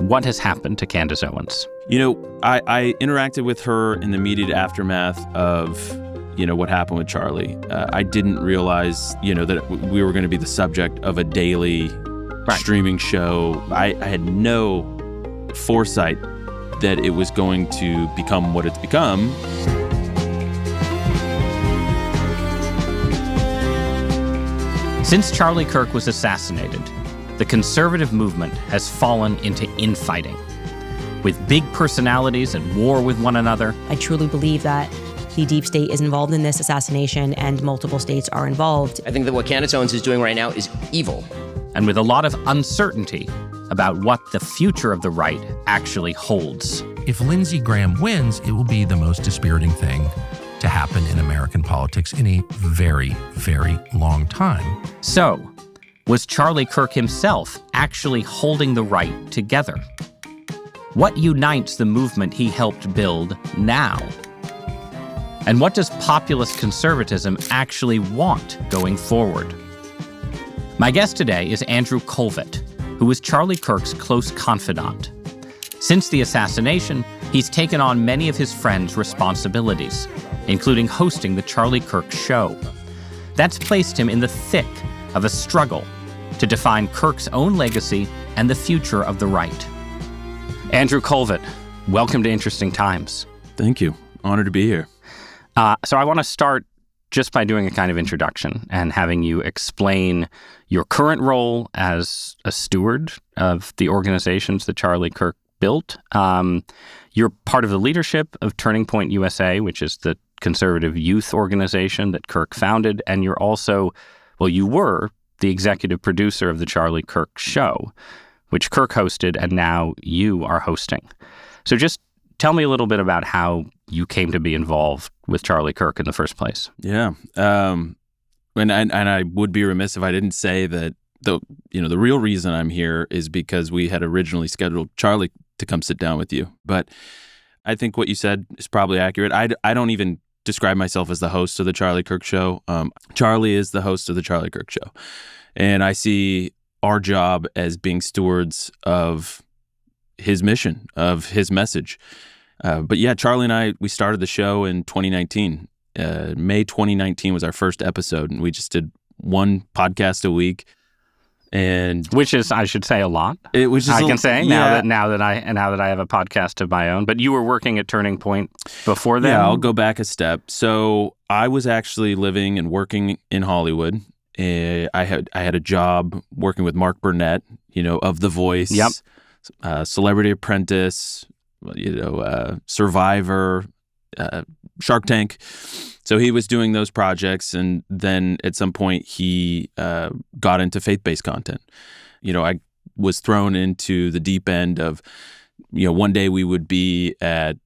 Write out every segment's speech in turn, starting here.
what has happened to Candace Owens. I interacted with her in the immediate aftermath of, what happened with Charlie. I didn't realize, that we were going to be the subject of a daily streaming show. I had no foresight that it was going to become what it's become. Since Charlie Kirk was assassinated, the conservative movement has fallen into infighting, with big personalities at war with one another. I truly believe that the deep state is involved in this assassination and multiple states are involved. I think that what Candace Owens is doing right now is evil. And with a lot of uncertainty about what the future of the right actually holds. If Lindsey Graham wins, it will be the most dispiriting thing to happen in American politics in a very, very long time. So, was Charlie Kirk himself actually holding the right together? What unites the movement he helped build now? And what does populist conservatism actually want going forward? My guest today is Andrew Kolvet, who was Charlie Kirk's close confidant. Since the assassination, he's taken on many of his friends' responsibilities, including hosting the Charlie Kirk Show. That's placed him in the thick of a struggle to define Kirk's own legacy and the future of the right. Andrew Kolvet, welcome to Interesting Times. Thank you. Honored to be here. So I want to start just by doing a kind of introduction and having you explain your current role as a steward of the organizations that Charlie Kirk built. You're part of the leadership of Point U.S.A, which is the conservative youth organization that Kirk founded, and you're also, you were the executive producer of the Charlie Kirk Show, which Kirk hosted, and now you are hosting. So just tell me a little bit about how you came to be involved with Charlie Kirk in the first place. Yeah. And I would be remiss if I didn't say that the real reason I'm here is because we had originally scheduled Charlie to come sit down with you. But I think what you said is probably accurate. I don't even describe myself as the host of the Charlie Kirk Show. Charlie is the host of the Charlie Kirk Show. And I see our job as being stewards of his mission, of his message. But yeah, Charlie and I, we started the show in 2019. May 2019 was our first episode, and we just did one podcast a week. And which is, I should say, a lot. It was just now that I have a podcast of my own. But you were working at Turning Point before then? Yeah, I'll go back a step. So I was actually living and working in Hollywood. I had a job working with Mark Burnett, of The Voice, Celebrity Apprentice, Survivor, Shark Tank. So he was doing those projects, and then at some point he got into faith-based content. I was thrown into the deep end of, one day we would be at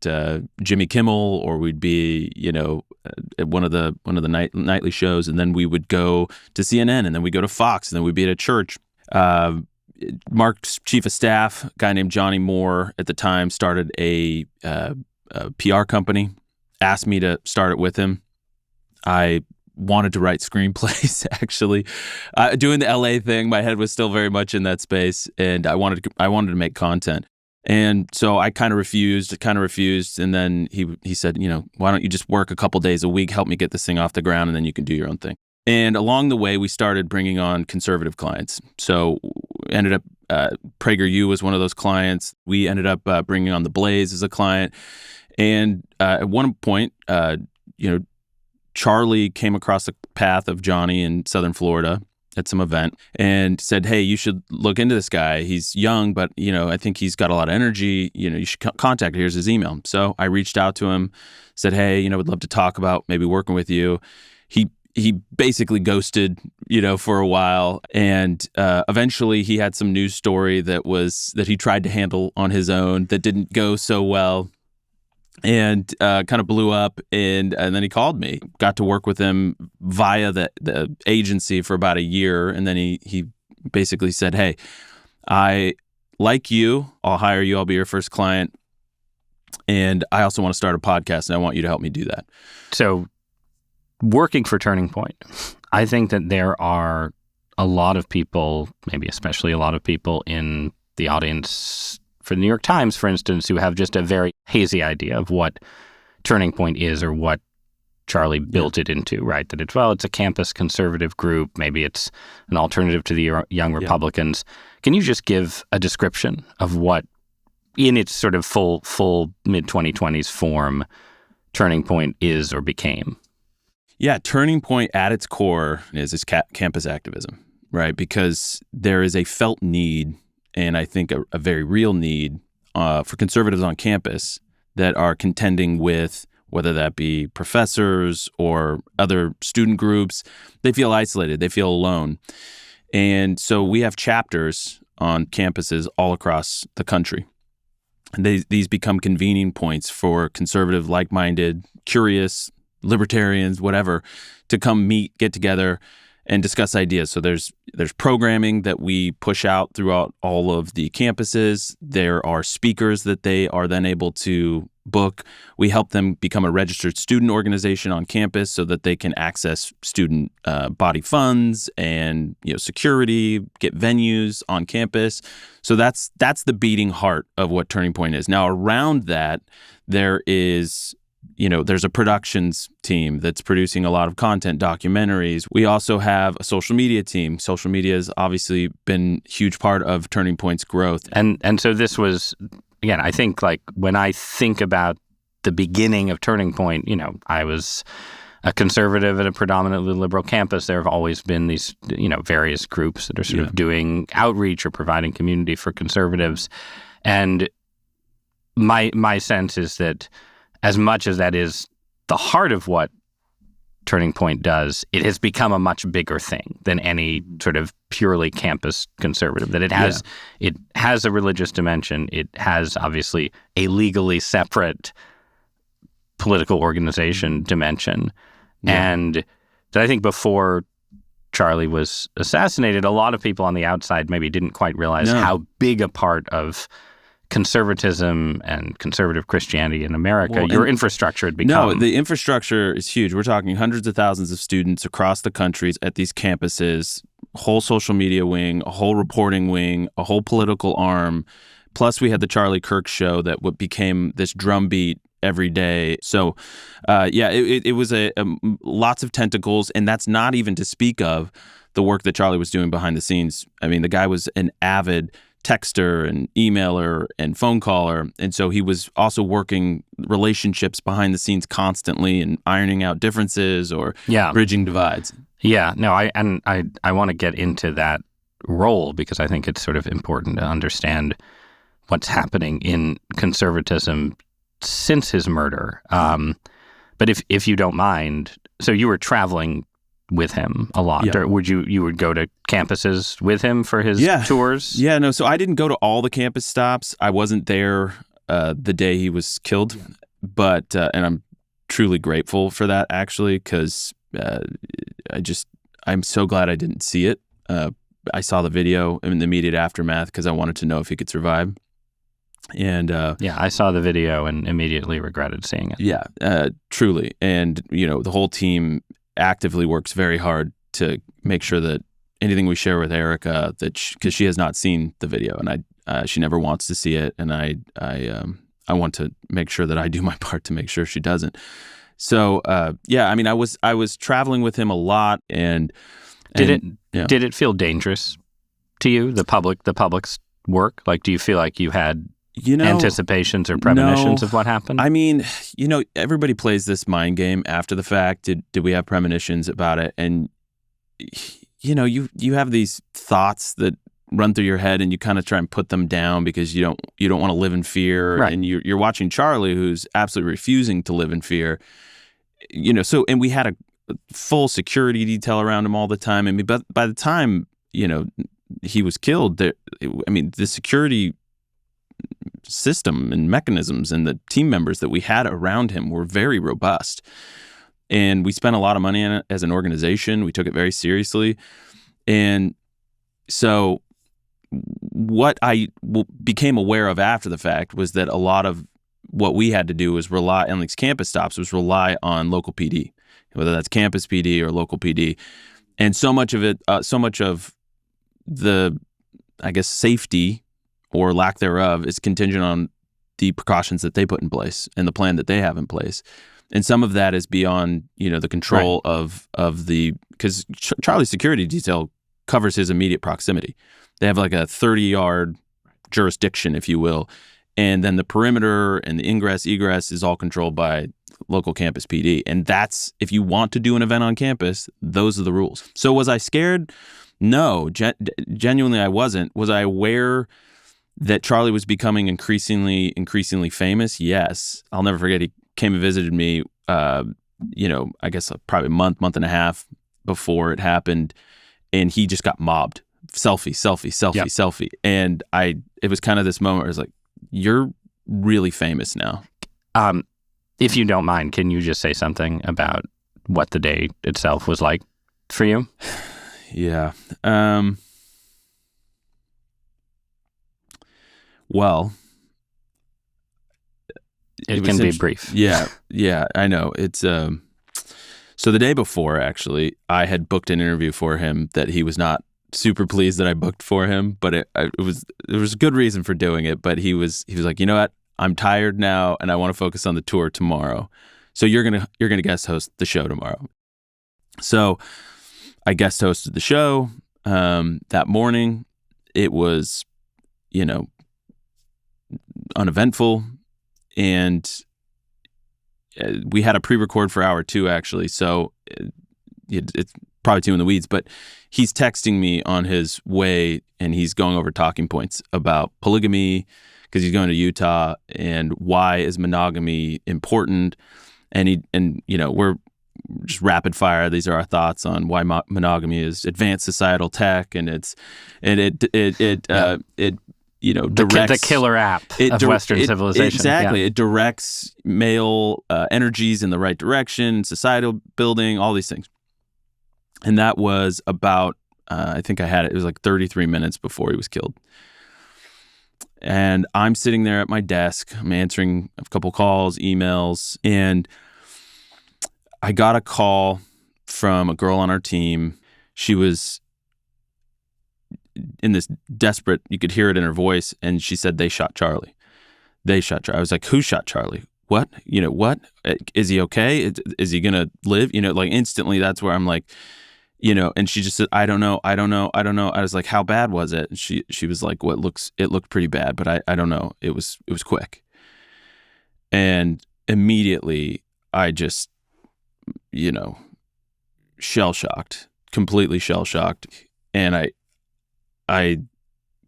Jimmy Kimmel, or we'd be, at one of the nightly shows, and then we would go to CNN, and then we'd go to Fox, and then we'd be at a church. Mark's chief of staff, a guy named Johnny Moore at the time, started a PR company, asked me to start it with him. I wanted to write screenplays, actually. Doing the LA thing, my head was still very much in that space, and I wanted to make content. And so I kind of refused, and then he said, why don't you just work a couple days a week, help me get this thing off the ground, and then you can do your own thing. And along the way, we started bringing on conservative clients. So ended up, PragerU was one of those clients. We ended up bringing on The Blaze as a client. And at one point, Charlie came across the path of Johnny in Southern Florida at some event and said, hey, you should look into this guy. He's young, but, I think he's got a lot of energy. You should contact him. Here's his email. So I reached out to him, said, hey, would love to talk about maybe working with you. He basically ghosted, for a while. And eventually he had some news story that he tried to handle on his own that didn't go so well. And kind of blew up, and then he called me. Got to work with him via the agency for about a year, and then he basically said, hey, I like you. I'll hire you. I'll be your first client. And I also want to start a podcast, and I want you to help me do that. So working for Turning Point, I think that there are a lot of people, maybe especially a lot of people in the audience for the New York Times, for instance, who have just a very hazy idea of what Turning Point is or what Charlie built it into, right? That it's a campus conservative group. Maybe it's an alternative to the Young Republicans. Can you just give a description of what, in its sort of full mid-2020s form, Turning Point is or became? Yeah, Turning Point at its core is campus activism, right? Because there is a felt need, and I think a very real need for conservatives on campus that are contending with, whether that be professors or other student groups. They feel isolated. They feel alone. And so we have chapters on campuses all across the country. And these become convening points for conservative, like-minded, curious, libertarians, whatever, to come meet, get together, and discuss ideas. So there's programming that we push out throughout all of the campuses. There are speakers that they are then able to book. We help them become a registered student organization on campus so that they can access student body funds and security, get venues on campus. So that's the beating heart of what Turning Point is. Now around that, there is there's a productions team that's producing a lot of content, documentaries. We also have a social media team. Social media has obviously been a huge part of Turning Point's growth. And so this was, again, I think like when I think about the beginning of Turning Point, I was a conservative at a predominantly liberal campus. There have always been these, various groups that are sort of doing outreach or providing community for conservatives. And my sense is that as much as that is the heart of what Turning Point does, it has become a much bigger thing than any sort of purely campus conservative. That it has a religious dimension. It has obviously a legally separate political organization dimension. Yeah. And that I think before Charlie was assassinated, a lot of people on the outside maybe didn't quite realize how big a part of conservatism and conservative Christianity in America, your infrastructure had become. No, the infrastructure is huge. We're talking hundreds of thousands of students across the countries at these campuses, whole social media wing, a whole reporting wing, a whole political arm. Plus, we had the Charlie Kirk Show that became this drumbeat every day. So, it was a lots of tentacles, and that's not even to speak of the work that Charlie was doing behind the scenes. I mean, the guy was an avid texter and emailer and phone caller. And so he was also working relationships behind the scenes constantly and ironing out differences or bridging divides. Yeah, no, I want to get into that role because I think it's sort of important to understand what's happening in conservatism since his murder. But if you don't mind, so you were traveling with him a lot. Yeah. Or you would go to campuses with him for his tours? Yeah, no. So I didn't go to all the campus stops. I wasn't there the day he was killed, but and I'm truly grateful for that actually, because I'm so glad I didn't see it. I saw the video in the immediate aftermath because I wanted to know if he could survive. And I saw the video and immediately regretted seeing it. Yeah, truly. And the whole team actively works very hard to make sure that anything we share with Erika, because she has not seen the video and she never wants to see it, and I want to make sure that I do my part to make sure she doesn't. So I mean, I was traveling with him a lot, and did it feel dangerous to you, the public's work? Like, do you feel like you had anticipations or premonitions of what happened? I mean, everybody plays this mind game after the fact. Did we have premonitions about it? And you have these thoughts that run through your head, and you kind of try and put them down because you don't want to live in fear. Right. And you're watching Charlie, who's absolutely refusing to live in fear. So and we had a full security detail around him all the time. I mean, but by the time he was killed, the security system and mechanisms and the team members that we had around him were very robust. And we spent a lot of money on it as an organization. We took it very seriously. And so what I became aware of after the fact was that a lot of what we had to do was rely on these campus stops, was rely on local PD, whether that's campus PD or local PD. And so much of it, so much of the, I guess, safety or lack thereof is contingent on the precautions that they put in place and the plan that they have in place. And some of that is beyond, the control of the, because Charlie's security detail covers his immediate proximity. They have like a 30-yard jurisdiction, if you will. And then the perimeter and the ingress, egress is all controlled by local campus PD. And that's, if you want to do an event on campus, those are the rules. So was I scared? No, genuinely I wasn't. Was I aware that Charlie was becoming increasingly famous? Yes. I'll never forget, he came and visited me, I guess probably a month and a half before it happened. And he just got mobbed. Selfie. And it was kind of this moment where I was like, you're really famous now. If you don't mind, can you just say something about what the day itself was like for you? Yeah. Well, it can be brief. Yeah, I know. It's so the day before, actually, I had booked an interview for him that he was not super pleased that I booked for him, but there was a good reason for doing it. But he was like, you know what? I'm tired now, and I want to focus on the tour tomorrow. So you're gonna guest host the show tomorrow. So I guest hosted the show that morning. It was, uneventful, and we had a pre-record for hour 2 actually. So it's probably too in the weeds, but he's texting me on his way, and he's going over talking points about polygamy because he's going to Utah, and why is monogamy important, and we're just rapid fire. These are our thoughts on why monogamy is advanced societal tech, and it directs the killer app of Western civilization. Exactly. Yeah. It directs male energies in the right direction, societal building, all these things. And that was about, I think it was like 33 minutes before he was killed. And I'm sitting there at my desk. I'm answering a couple calls, emails, and I got a call from a girl on our team. She was in this desperate, you could hear it in her voice, and she said, they shot Charlie. I was like, who shot Charlie? What? What? Is he okay? Is he going to live? Like instantly, that's where I'm like, and she just said, I don't know. I was like, how bad was it? And she was like, it looked pretty bad, but I don't know. It was quick. And immediately I just, completely shell-shocked. And I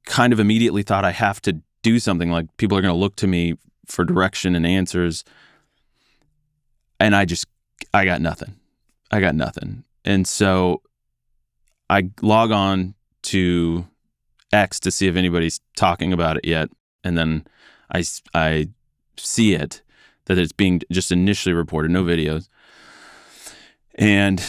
kind of immediately thought I have to do something, like people are going to look to me for direction and answers. And I got nothing. And so I log on to X to see if anybody's talking about it yet. And then I see it, that it's being just initially reported, no videos. And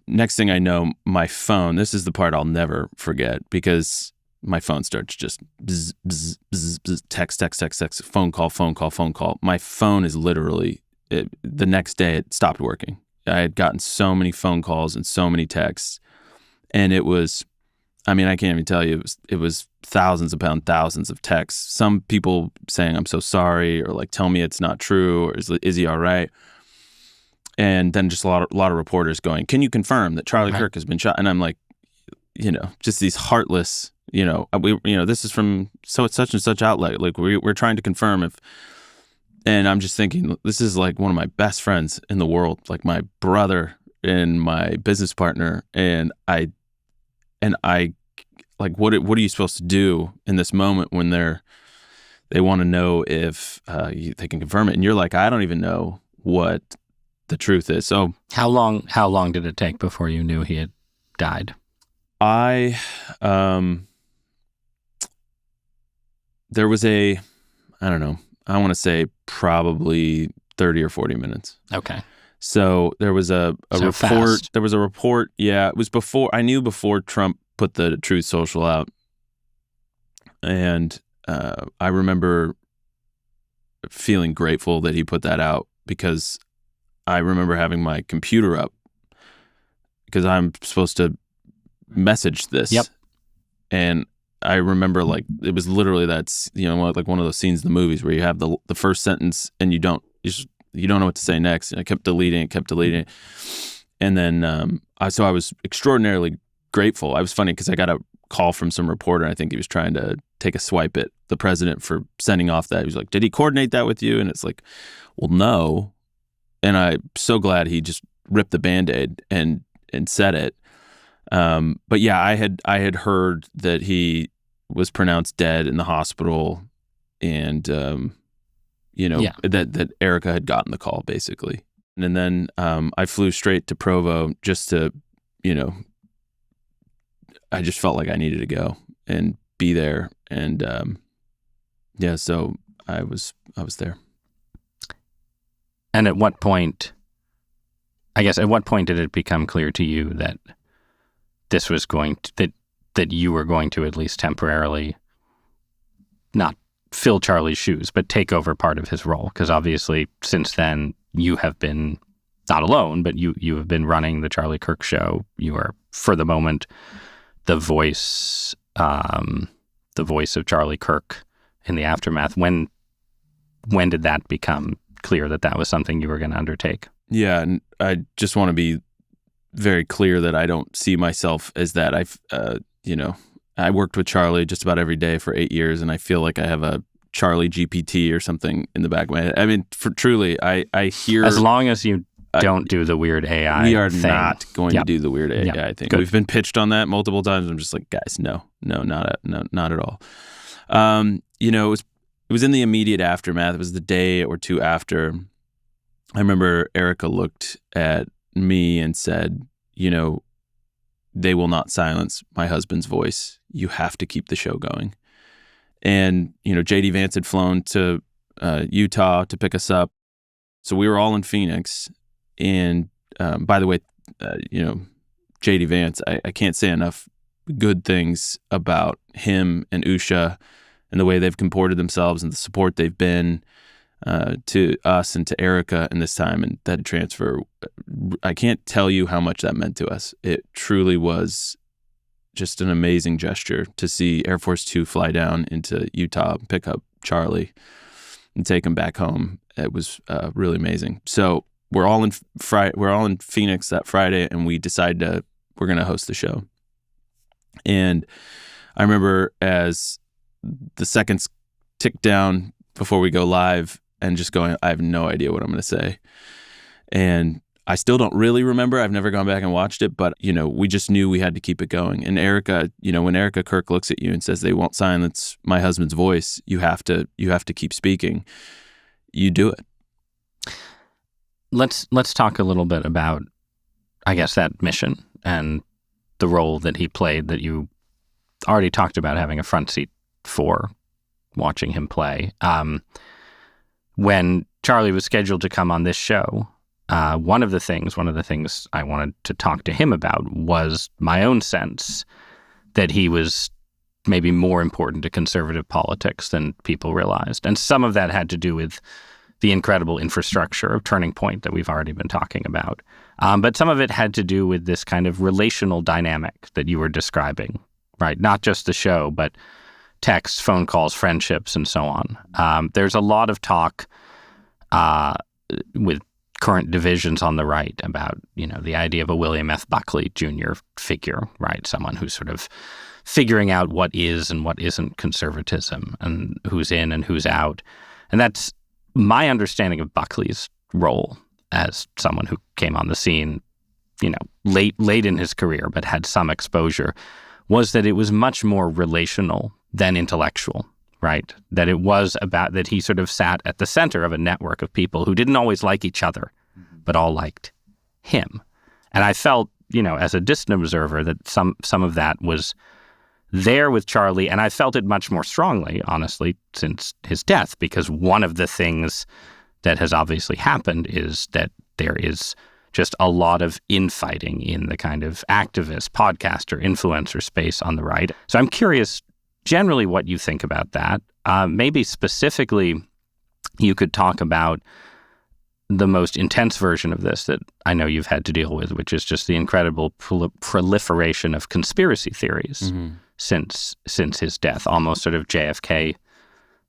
next thing I know, my phone, this is the part I'll never forget, because my phone starts just bzz, bzz, bzz, bzz, text, phone call. My phone is literally, the next day it stopped working. I had gotten so many phone calls and so many texts, and it was, I can't even tell you, it was thousands upon thousands of texts. Some people saying, I'm so sorry, or like, tell me it's not true, or is he all right? And then just a lot of reporters going, can you confirm that Charlie Kirk has been shot? And I'm like, just these heartless, this is from such and such outlet. Like we're trying to confirm if, and I'm just thinking, this is like one of my best friends in the world, like my brother and my business partner. And I like, what are you supposed to do in this moment when they want to know if they can confirm it? And you're like, I don't even know what the truth is. So how long did it take before you knew he had died? There was I don't know, I want to say probably 30 or 40 minutes. Okay. So there was a report. Fast. There was a report. Yeah, it was I knew before Trump put the Truth Social out. And I remember feeling grateful that he put that out, because I remember having my computer up because I'm supposed to message this. Yep. And I remember like it was literally that's like one of those scenes in the movies where you have the first sentence and you don't know what to say next. And I kept deleting it. And then so I was extraordinarily grateful. I was funny because I got a call from some reporter. I think he was trying to take a swipe at the president for sending off that. He was like, "Did he coordinate that with you?" And it's like, well, no. And I'm so glad he just ripped the Band-Aid and said it. But yeah, I had heard that he was pronounced dead in the hospital, and that Erika had gotten the call basically. And then I flew straight to Provo just to, I just felt like I needed to go and be there. And so I was there. And at what point did it become clear to you that this was going to, that you were going to at least temporarily not fill Charlie's shoes, but take over part of his role? Because obviously since then you have been not alone, but you have been running the Charlie Kirk Show. You are, for the moment, the voice of Charlie Kirk in the aftermath. When did that become clear that was something you were going to undertake? Yeah, and I just want to be very clear that I don't see myself as that. I worked with Charlie just about every day for 8 years, and I feel like I have a Charlie GPT or something in the back of my head. I mean, truly, I hear... As long as you don't do the weird AI We are thing. not going to do the weird AI thing. Good. We've been pitched on that multiple times. I'm just like, guys, no, not at all. It was in the immediate aftermath. It was the day or two after. I remember Erika looked at me and said, they will not silence my husband's voice. You have to keep the show going. And, J.D. Vance had flown to Utah to pick us up. So we were all in Phoenix. And by the way, J.D. Vance, I can't say enough good things about him and U.S.A. and the way they've comported themselves and the support they've been to us and to Erika in this time and that transfer. I can't tell you how much that meant to us. It truly was just an amazing gesture to see Air Force 2 fly down into Utah, pick up Charlie, and take him back home. It was really amazing. So we're all in Phoenix that Friday, and we decide we're going to host the show. And I remember as the seconds ticked down before we go live, and just going, I have no idea what I'm going to say. And I still don't really remember. I've never gone back and watched it, but, we just knew we had to keep it going. And Erika, when Erika Kirk looks at you and says, they won't silence my husband's voice, you have to keep speaking. You do it. Let's talk a little bit about, I guess, that mission and the role that he played that you already talked about having a front seat for watching him play. When Charlie was scheduled to come on this show, one of the things I wanted to talk to him about was my own sense that he was maybe more important to conservative politics than people realized. And some of that had to do with the incredible infrastructure of Turning Point that we've already been talking about. But some of it had to do with this kind of relational dynamic that you were describing, right? Not just the show, but texts, phone calls, friendships, and so on. There's a lot of talk with current divisions on the right about, the idea of a William F. Buckley Jr. figure, right? Someone who's sort of figuring out what is and what isn't conservatism and who's in and who's out. And that's my understanding of Buckley's role as someone who came on the scene, late in his career, but had some exposure, was that it was much more relational than intellectual, right? That it was about that he sort of sat at the center of a network of people who didn't always like each other, but all liked him. And I felt, as a distant observer, that some of that was there with Charlie, and I felt it much more strongly, honestly, since his death, because one of the things that has obviously happened is that there is just a lot of infighting in the kind of activist, podcaster, influencer space on the right. So I'm curious generally what you think about that. Maybe specifically, you could talk about the most intense version of this that I know you've had to deal with, which is just the incredible proliferation of conspiracy theories. Mm-hmm. since his death, almost sort of JFK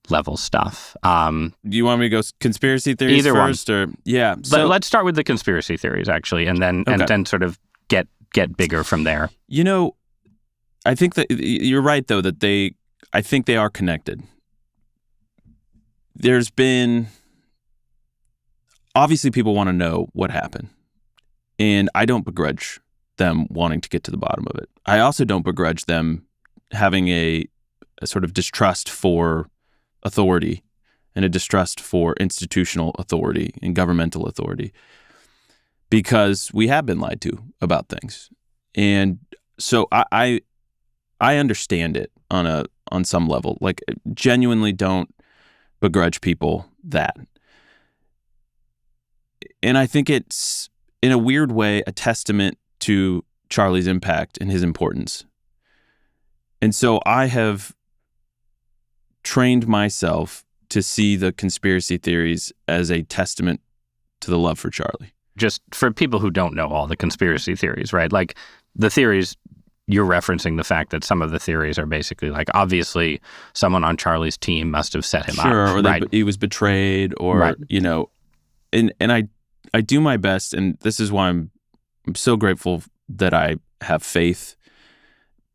level stuff. Do you want me to go conspiracy theories Either first, one. or yeah? But let's start with the conspiracy theories, actually, and then sort of get bigger from there. I think that you're right, though, that I think they are connected. There's been, obviously, people want to know what happened, and I don't begrudge them wanting to get to the bottom of it. I also don't begrudge them having a sort of distrust for authority and a distrust for institutional authority and governmental authority, because we have been lied to about things. And so I understand it on some level. Like, genuinely don't begrudge people that. And I think it's, in a weird way, a testament to Charlie's impact and his importance. And so I have trained myself to see the conspiracy theories as a testament to the love for Charlie. Just for people who don't know all the conspiracy theories, right? Like, the theories, you're referencing the fact that some of the theories are basically like, obviously, someone on Charlie's team must have set him up. Or right? He was betrayed, or, right. And I do my best, and this is why I'm so grateful that I have faith,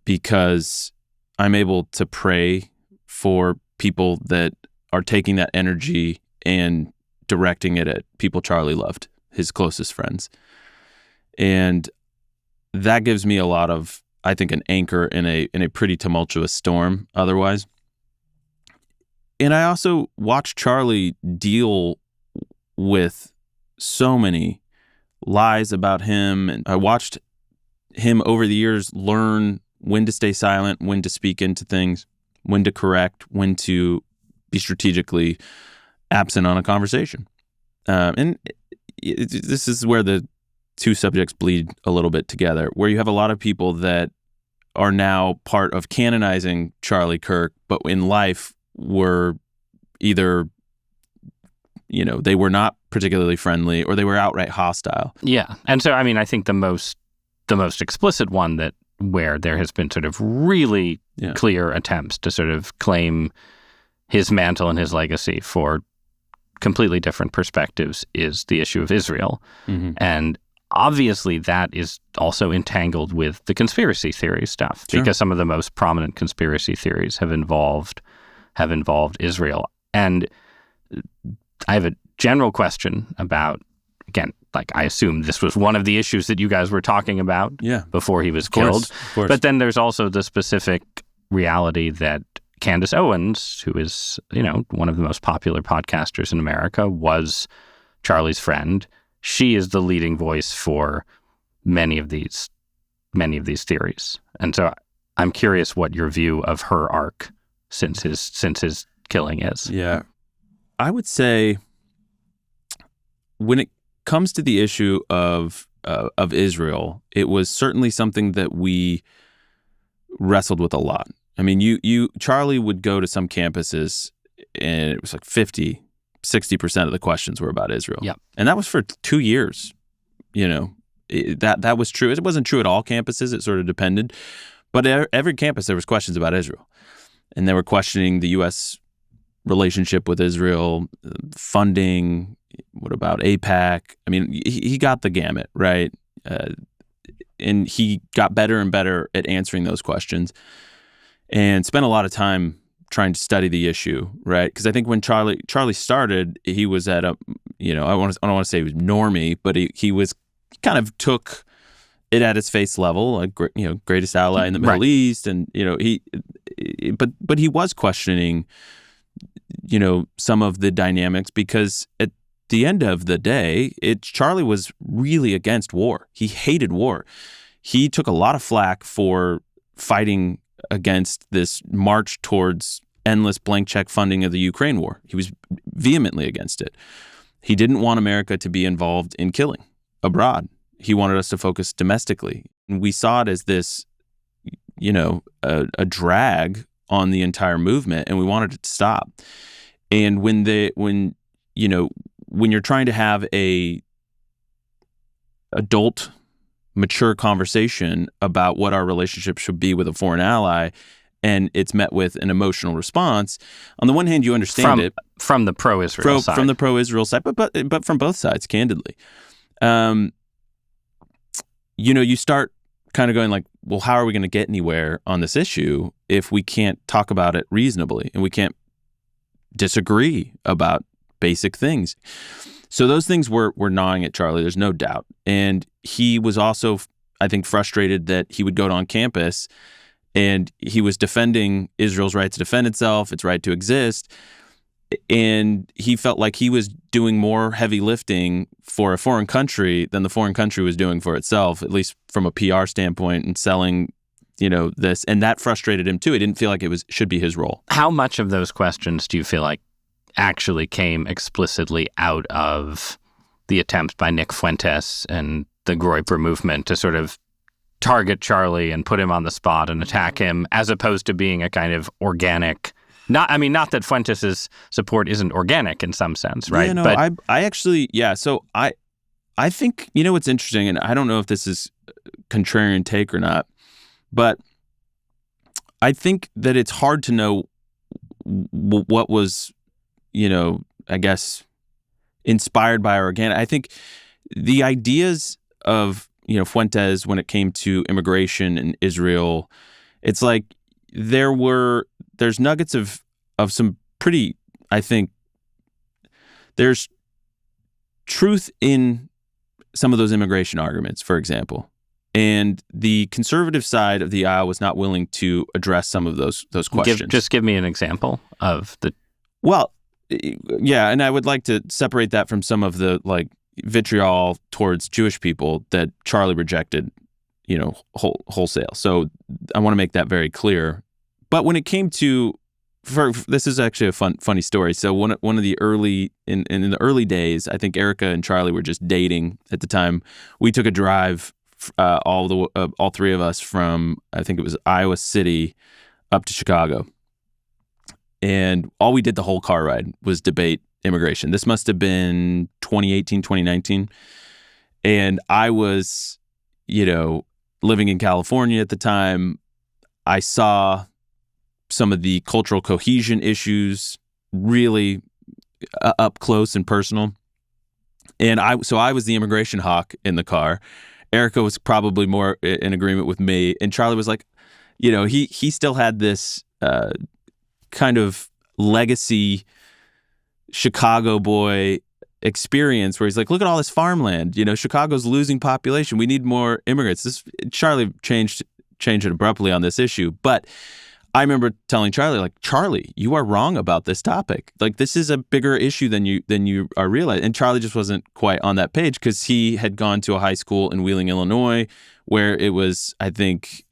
because I'm able to pray for people that are taking that energy and directing it at people Charlie loved, his closest friends. And that gives me a lot of, I think, an anchor in a pretty tumultuous storm otherwise. And I also watched Charlie deal with so many lies about him, and I watched him over the years learn when to stay silent, when to speak into things, when to correct, when to be strategically absent on a conversation. And this is where the two subjects bleed a little bit together, where you have a lot of people that are now part of canonizing Charlie Kirk, but in life were either, they were not particularly friendly, or they were outright hostile. Yeah. And so, I mean, I think the most explicit one where there has been sort of really clear attempts to sort of claim his mantle and his legacy for completely different perspectives is the issue of Israel. Mm-hmm. And obviously that is also entangled with the conspiracy theory stuff, because some of the most prominent conspiracy theories have involved Israel. And I have a general question about, again, like, I assume this was one of the issues that you guys were talking about before he was killed. Of course. But then there's also the specific reality that Candace Owens, who is, one of the most popular podcasters in America, was Charlie's friend. She is the leading voice for many of these theories. And so I'm curious what your view of her arc since his killing is. Yeah. I would say, when it comes to the issue of Israel, it was certainly something that we wrestled with a lot. I mean, Charlie would go to some campuses, and it was like 50-60% of the questions were about Israel. Yep. And that was for 2 years. That was true. It wasn't true at all campuses. It sort of depended. But at every campus, there was questions about Israel. And they were questioning the U.S. relationship with Israel, funding. What about AIPAC? I mean, he got the gamut, right? And he got better and better at answering those questions, and spent a lot of time trying to study the issue, right? Because I think when Charlie started, he was at I don't want to say he was normie, but he kind of took it at its face level, like, greatest ally in the Middle East, and but he was questioning, some of the dynamics, because at the end of the day, Charlie was really against war. He hated war. He took a lot of flack for fighting against this march towards endless blank check funding of the Ukraine war. He was vehemently against it. He didn't want America to be involved in killing abroad. He wanted us to focus domestically. And we saw it as this, a drag on the entire movement, and we wanted it to stop. And when you're trying to have a adult mature conversation about what our relationship should be with a foreign ally, and it's met with an emotional response. On the one hand, you understand it from the pro-Israel side, from the pro-Israel side, but from both sides, candidly. You start kind of going like, well, how are we going to get anywhere on this issue if we can't talk about it reasonably and we can't disagree about basic things? So those things were gnawing at Charlie, there's no doubt. And he was also, I think, frustrated that he would go on campus and he was defending Israel's right to defend itself, its right to exist. And he felt like he was doing more heavy lifting for a foreign country than the foreign country was doing for itself, at least from a PR standpoint and selling, this. And that frustrated him too. He didn't feel like it should be his role. How much of those questions do you feel like actually came explicitly out of the attempt by Nick Fuentes and the Groyper movement to sort of target Charlie and put him on the spot and attack him, as opposed to being a kind of organic... Not that Fuentes' support isn't organic in some sense, right? Yeah, no, but I actually, so I think, what's interesting, and I don't know if this is contrarian take or not, but I think that it's hard to know what was, I guess, inspired by organic. I think the ideas of, Fuentes when it came to immigration in Israel, it's like there's nuggets of some pretty, I think, there's truth in some of those immigration arguments, for example. And the conservative side of the aisle was not willing to address some of those questions. Just give me an example of the... Well, yeah, and I would like to separate that from some of the vitriol towards Jewish people that Charlie rejected, wholesale. So I want to make that very clear. But when it came to, this is actually a funny story. So one of the early in the early days, I think Erika and Charlie were just dating at the time. We took a drive, all three of us, from, I think it was Iowa City up to Chicago, and all we did the whole car ride was debate immigration. This must have been 2018, 2019, and I was, living in California at the time. I saw some of the cultural cohesion issues really up close and personal. And I was the immigration hawk in the car. Erika was probably more in agreement with me. And Charlie was like, he still had this kind of legacy Chicago boy experience where he's like, look at all this farmland. Chicago's losing population. We need more immigrants. Charlie changed it abruptly on this issue. But I remember telling Charlie, Charlie, you are wrong about this topic. This is a bigger issue than you are realizing. And Charlie just wasn't quite on that page because he had gone to a high school in Wheeling, Illinois, where it was, I think,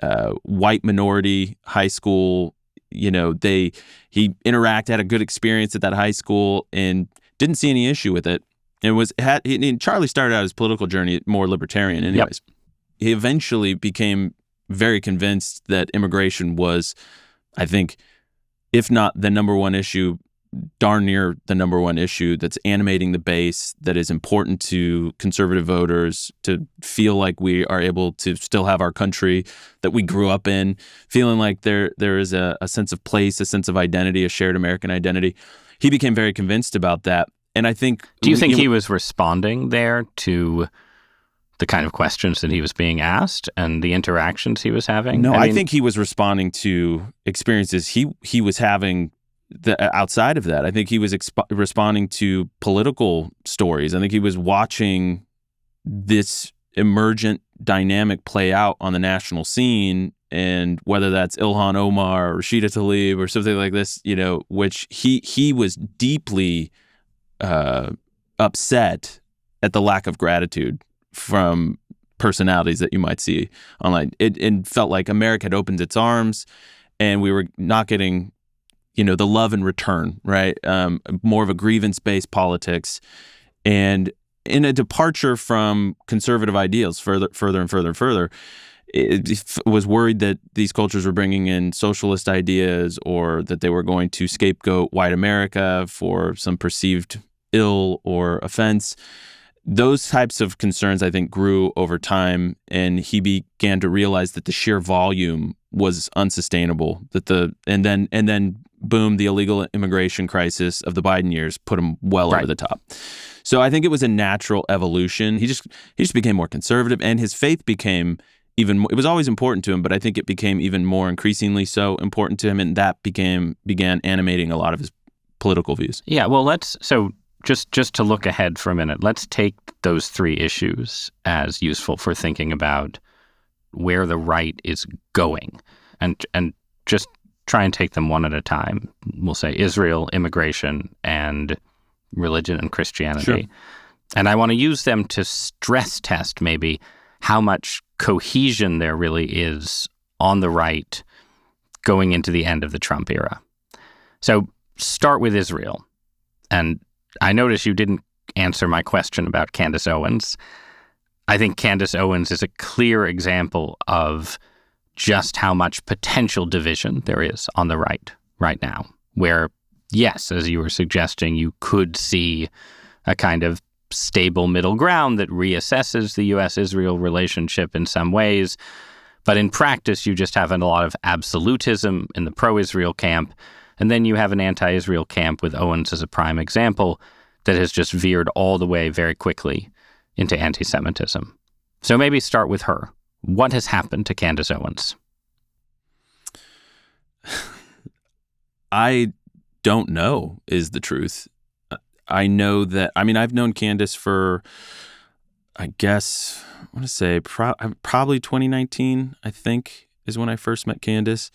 white minority high school. He had a good experience at that high school and didn't see any issue with it. And Charlie started out his political journey more libertarian anyways. Yep. He eventually became very convinced that immigration was, I think, if not the number one issue, darn near the number one issue that's animating the base, that is important to conservative voters to feel like we are able to still have our country that we grew up in, feeling like there is a sense of place, a sense of identity, a shared American identity. He became very convinced about that. And I think... Do you think he was responding there to the kind of questions that he was being asked and the interactions he was having? No, I think he was responding to experiences he was having outside of that. I think he was responding to political stories. I think he was watching this emergent dynamic play out on the national scene, and whether that's Ilhan Omar or Rashida Tlaib or something like this, which he was deeply upset at the lack of gratitude from personalities that you might see online. It felt like America had opened its arms and we were not getting, the love in return, right? More of a grievance-based politics, and in a departure from conservative ideals further, it was worried that these cultures were bringing in socialist ideas, or that they were going to scapegoat white America for some perceived ill or offense. those types of concerns, I think, grew over time, and he began to realize that the sheer volume was unsustainable. And then boom, the illegal immigration crisis of the Biden years put him well over the top. So I think it was a natural evolution. He just became more conservative, and his faith became even more, it was always important to him, but I think it became even more increasingly so important to him, and that began animating a lot of his political views. Yeah, well, just to look ahead for a minute, let's take those three issues as useful for thinking about where the right is going, and just try and take them one at a time. We'll say Israel, immigration, and religion and Christianity. Sure. And I want to use them to stress test maybe how much cohesion there really is on the right going into the end of the Trump era. So start with Israel. And I notice you didn't answer my question about Candace Owens. I think Candace Owens is a clear example of just how much potential division there is on the right now, where, yes, as you were suggesting, you could see a kind of stable middle ground that reassesses the U.S.-Israel relationship in some ways. But in practice, you just have a lot of absolutism in the pro-Israel camp. And then you have an anti-Israel camp with Owens as a prime example that has just veered all the way very quickly into anti-Semitism. So maybe start with her. What has happened to Candace Owens? I don't know is the truth. I know that, I've known Candace for, I guess, I want to say probably 2019, I think, is when I first met Candace.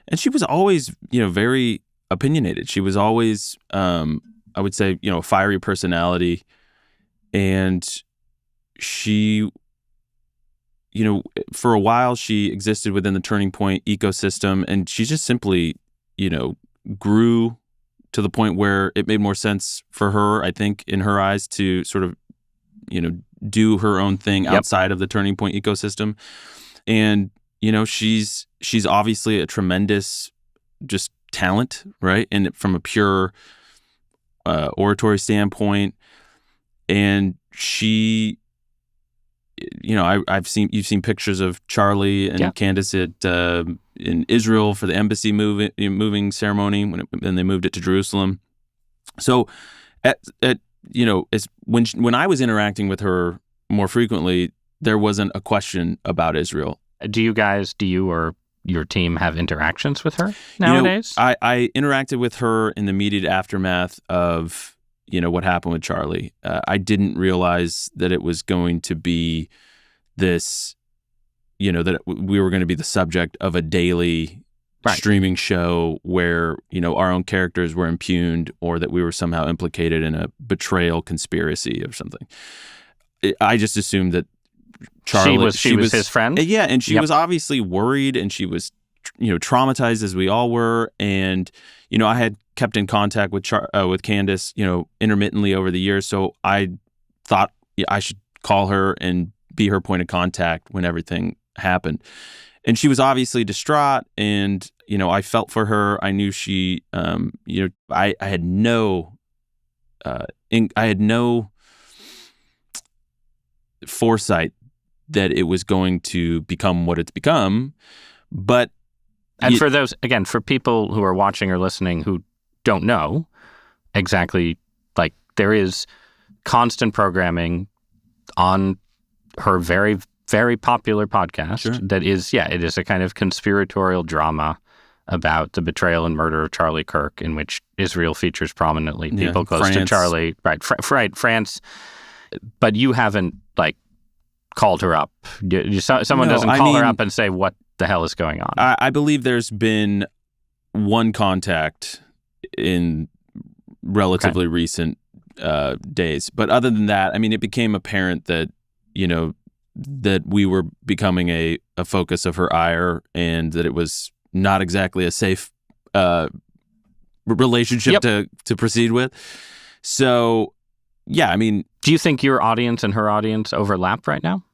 And she was always, very opinionated. She was always, I would say, a fiery personality. And she, for a while, she existed within the Turning Point ecosystem. And she just simply, grew to the point where it made more sense for her, I think, in her eyes, to sort of, do her own thing outside of the Turning Point ecosystem. And, she's obviously a tremendous just talent, right? And from a pure oratory standpoint. And she, you've seen pictures of Charlie and Candace in Israel for the embassy moving ceremony when they moved it to Jerusalem. So, when I was interacting with her more frequently, there wasn't a question about Israel. Do you or your team have interactions with her nowadays? I interacted with her in the immediate aftermath of what happened with Charlie. I didn't realize that it was going to be this, that we were going to be the subject of a daily streaming show where, our own characters were impugned, or that we were somehow implicated in a betrayal conspiracy or something. I just assumed that Charlie... She was his friend? Yeah, and she was obviously worried, and she was, traumatized, as we all were. And, I had kept in contact with Candace, intermittently over the years. So I thought I should call her and be her point of contact when everything happened. And she was obviously distraught, and, I felt for her. I knew she, I had no foresight that it was going to become what it's become. But for those, again, for people who are watching or listening who don't know exactly, like, there is constant programming on her very, very popular podcast that is, it is a kind of conspiratorial drama about the betrayal and murder of Charlie Kirk, in which Israel features prominently, people close to Charlie, France. But you haven't, called her up. Someone doesn't call her up and say, what the hell is going on? I believe there's been one contact in relatively recent days. But other than that, it became apparent that, that we were becoming a focus of her ire, and that it was not exactly a safe relationship to proceed with. So, do you think your audience and her audience overlap right now?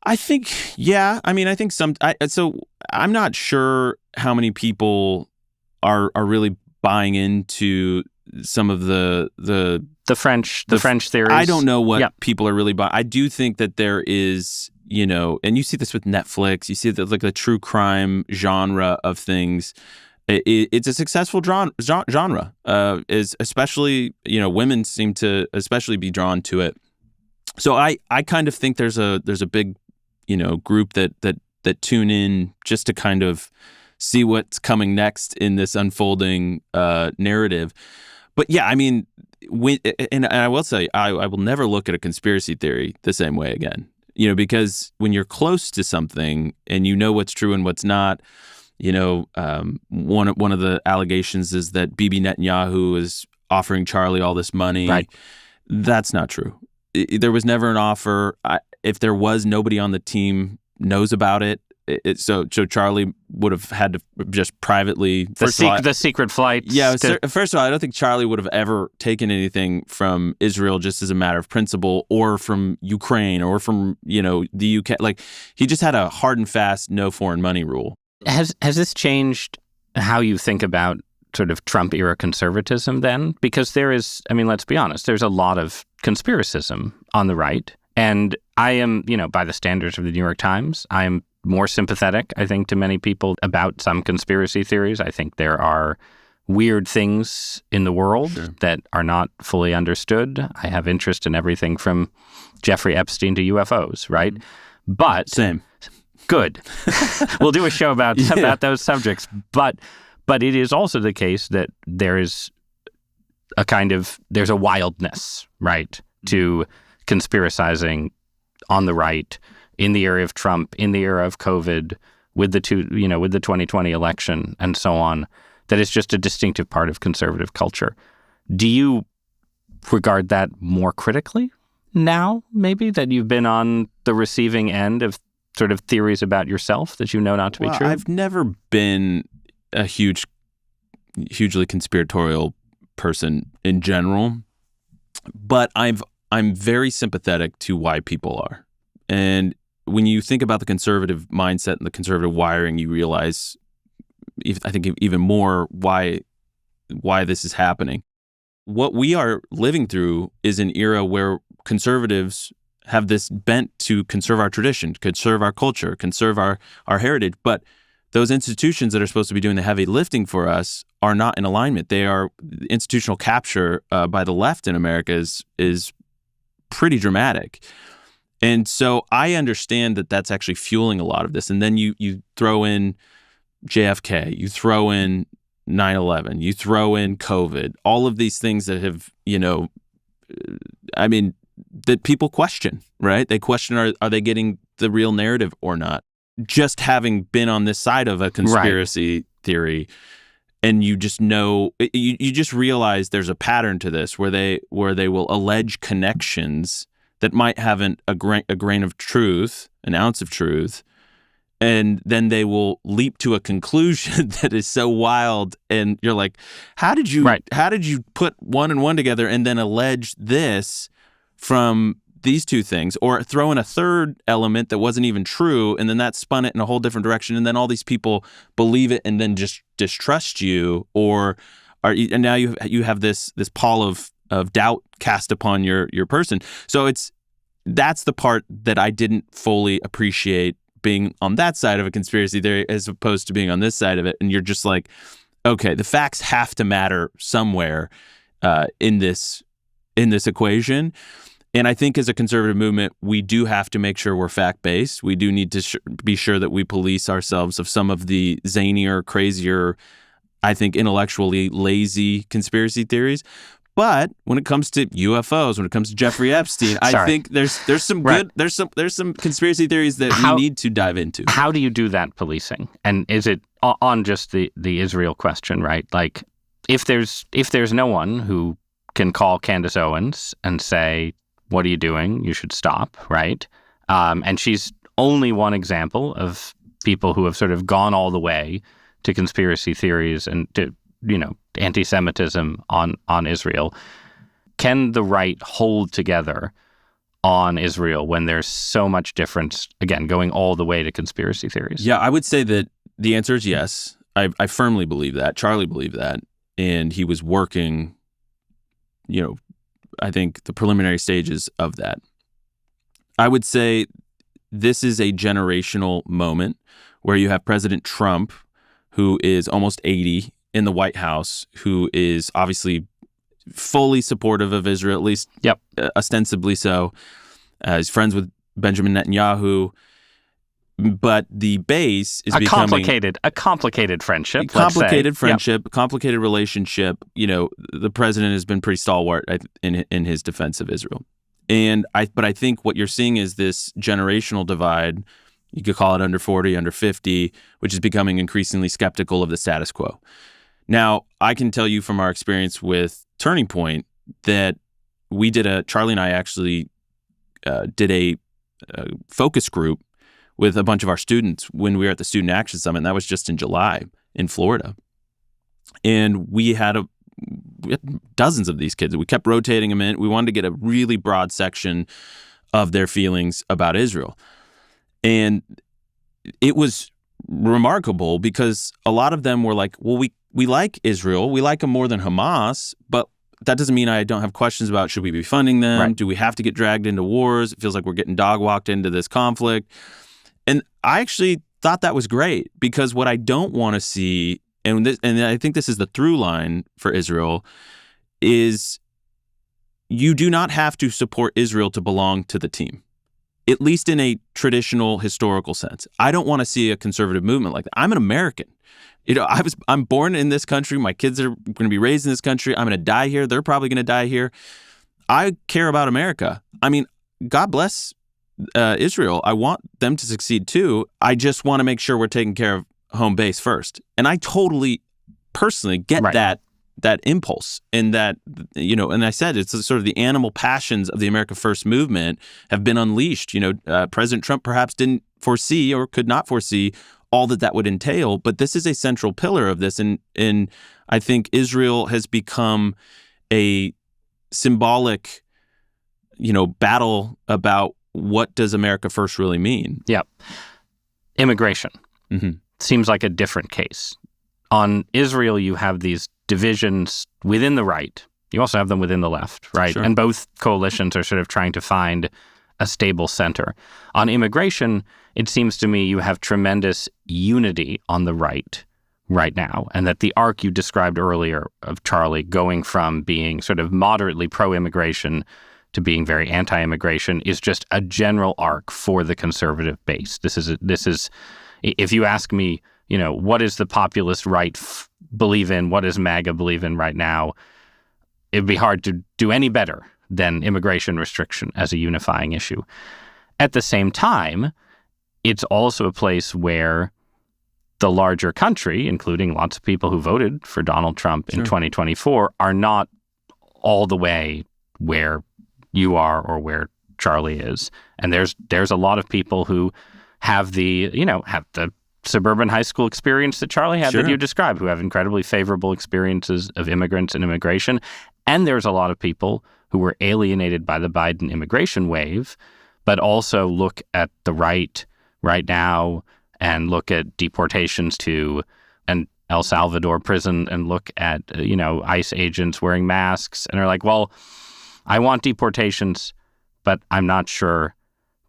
I think, I think so I'm not sure how many people are really buying into some of the the French theories. I don't know what people are really buying. I do think that there is, and you see this with Netflix. You see that like the true crime genre of things. It's a successful genre. Is especially women seem to especially be drawn to it. So I kind of think there's a big group that tune in just to kind of see what's coming next in this unfolding narrative. But yeah, I mean, and I will say, I will never look at a conspiracy theory the same way again. Because when you're close to something and you know what's true and what's not, one of the allegations is that Bibi Netanyahu is offering Charlie all this money. Right. That's not true. There was never an offer. If there was, nobody on the team knows about it. So Charlie would have had to just privately the secret flights. Yeah. First of all, I don't think Charlie would have ever taken anything from Israel just as a matter of principle, or from Ukraine, or from the UK. Like, he just had a hard and fast no foreign money rule. Has this changed how you think about sort of Trump era conservatism then? Because there is, I mean, let's be honest, there's a lot of conspiracism on the right, and I am, by the standards of the New York Times, I am more sympathetic, I think, to many people about some conspiracy theories. I think there are weird things in the world that are not fully understood. I have interest in everything from Jeffrey Epstein to UFOs, right? But same. Good. We'll do a show about those subjects. But it is also the case that there's a wildness, right, to conspiracizing on the right in the era of Trump, in the era of COVID, with the 2020 election and so on, that is just a distinctive part of conservative culture. Do you regard that more critically now, maybe, that you've been on the receiving end of sort of theories about yourself that you know not to be true? I've never been a hugely conspiratorial person in general, but I'm very sympathetic to why people are. And when you think about the conservative mindset and the conservative wiring, you realize, I think, even more why this is happening. What we are living through is an era where conservatives have this bent to conserve our tradition, conserve our culture, conserve our heritage. But those institutions that are supposed to be doing the heavy lifting for us are not in alignment. They are institutional capture by the left in America is pretty dramatic. And so I understand that that's actually fueling a lot of this. And then you throw in JFK, you throw in 9/11, you throw in COVID, all of these things that have, that people question, right? They question, are they getting the real narrative or not? Just having been on this side of a conspiracy theory, and you just know, you just realize there's a pattern to this where they will allege connections that might have a grain of truth, an ounce of truth, and then they will leap to a conclusion that is so wild, and you're like, how did you put one and one together and then allege this from these two things, or throw in a third element that wasn't even true, and then that spun it in a whole different direction, and then all these people believe it and then just distrust you, and now you have this pall of doubt cast upon your person. So that's the part that I didn't fully appreciate, being on that side of a conspiracy theory as opposed to being on this side of it. And you're just like, okay, the facts have to matter somewhere in this equation. And I think as a conservative movement, we do have to make sure we're fact-based. We do need to be sure that we police ourselves of some of the zanier, crazier, I think intellectually lazy conspiracy theories. But when it comes to UFOs, when it comes to Jeffrey Epstein, I think there's some good there's some conspiracy theories that we need to dive into. How do you do that policing? And is it on just the Israel question, right? Like, if there's no one who can call Candace Owens and say, what are you doing? You should stop, right? And she's only one example of people who have sort of gone all the way to conspiracy theories and to, anti-Semitism on Israel. Can the right hold together on Israel when there's so much difference, again, going all the way to conspiracy theories? Yeah, I would say that the answer is yes. I firmly believe that. Charlie believed that. And he was working, I think, the preliminary stages of that. I would say this is a generational moment where you have President Trump, who is almost 80 in the White House, who is obviously fully supportive of Israel, at least ostensibly so. He's friends with Benjamin Netanyahu. But the base is becoming a complicated friendship. Complicated friendship, complicated relationship. The president has been pretty stalwart in his defense of Israel. But I think what you're seeing is this generational divide. You could call it under 40, under 50, which is becoming increasingly skeptical of the status quo. Now, I can tell you from our experience with Turning Point that Charlie and I actually did a focus group with a bunch of our students when we were at the Student Action Summit, and that was just in July in Florida. And we had dozens of these kids. We kept rotating them in. We wanted to get a really broad section of their feelings about Israel. And it was remarkable because a lot of them were like, well, we like Israel. We like them more than Hamas, but that doesn't mean I don't have questions about should we be funding them? Right. Do we have to get dragged into wars? It feels like we're getting dog-walked into this conflict. And I actually thought that was great because what I don't want to see, and I think this is the through line for Israel, is you do not have to support Israel to belong to the team, at least in a traditional historical sense. I don't want to see a conservative movement like that. I'm an American. I'm born in this country. My kids are going to be raised in this country. I'm going to die here. They're probably going to die here. I care about America. I mean, God bless Israel. I want them to succeed too. I just want to make sure we're taking care of home base first. And I totally, personally get that impulse, and that, and I said it's sort of the animal passions of the America First movement have been unleashed. President Trump perhaps didn't foresee or could not foresee all that would entail, but this is a central pillar of this. And I think Israel has become a symbolic, battle about what does America First really mean? Yeah. Immigration seems like a different case. On Israel, you have these divisions within the right. You also have them within the left, right? Sure. And both coalitions are sort of trying to find a stable center. On immigration, it seems to me you have tremendous unity on the right now, and that the arc you described earlier of Charlie going from being sort of moderately pro-immigration to being very anti-immigration is just a general arc for the conservative base. This is, if you ask me, what does the populist right believe in? What does MAGA believe in right now? It'd be hard to do any better than immigration restriction as a unifying issue. At the same time, it's also a place where the larger country, including lots of people who voted for Donald Trump in 2024, are not all the way where you are or where Charlie is. And there's a lot of people who have the suburban high school experience that Charlie had that you described, who have incredibly favorable experiences of immigrants and immigration. And there's a lot of people who were alienated by the Biden immigration wave, but also look at the right now and look at deportations to an El Salvador prison and look at, ICE agents wearing masks and are like, well, I want deportations, but I'm not sure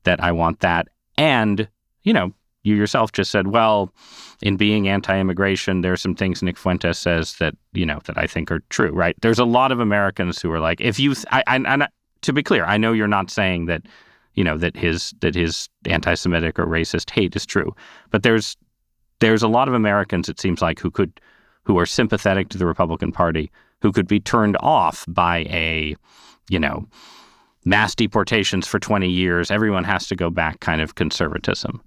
that I want that. And, you yourself just said, well, in being anti-immigration, there are some things Nick Fuentes says that, that I think are true, right? There's a lot of Americans who are like, if you, to be clear, I know you're not saying that, that his anti-Semitic or racist hate is true, but there's a lot of Americans, it seems like, who are sympathetic to the Republican Party, who could be turned off by a, mass deportations for 20 years, everyone has to go back kind of conservatism.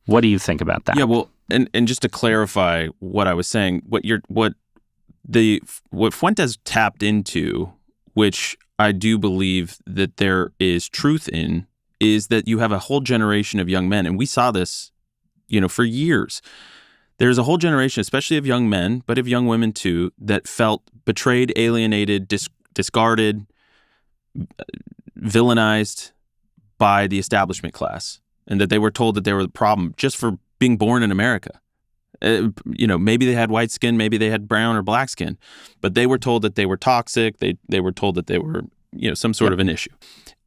What do you think about that? Yeah, well, and just to clarify what I was saying, what Fuentes tapped into, which I do believe that there is truth in, is that you have a whole generation of young men, and we saw this, for years. There's a whole generation, especially of young men, but of young women too, that felt betrayed, alienated, discarded, villainized by the establishment class, and that they were told that they were the problem just for being born in America. Maybe they had white skin, maybe they had brown or black skin, but they were told that they were toxic. They were told that they were some sort of an issue.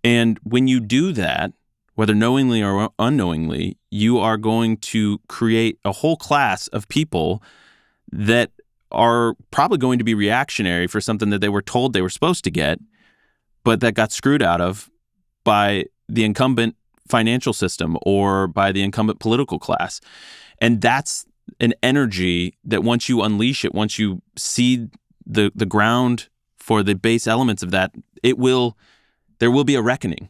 And when you do that, whether knowingly or unknowingly, you are going to create a whole class of people that are probably going to be reactionary for something that they were told they were supposed to get, but that got screwed out of by the incumbent financial system or by the incumbent political class. And that's an energy that once you unleash it, once you seed the ground for the base elements of that, there will be a reckoning.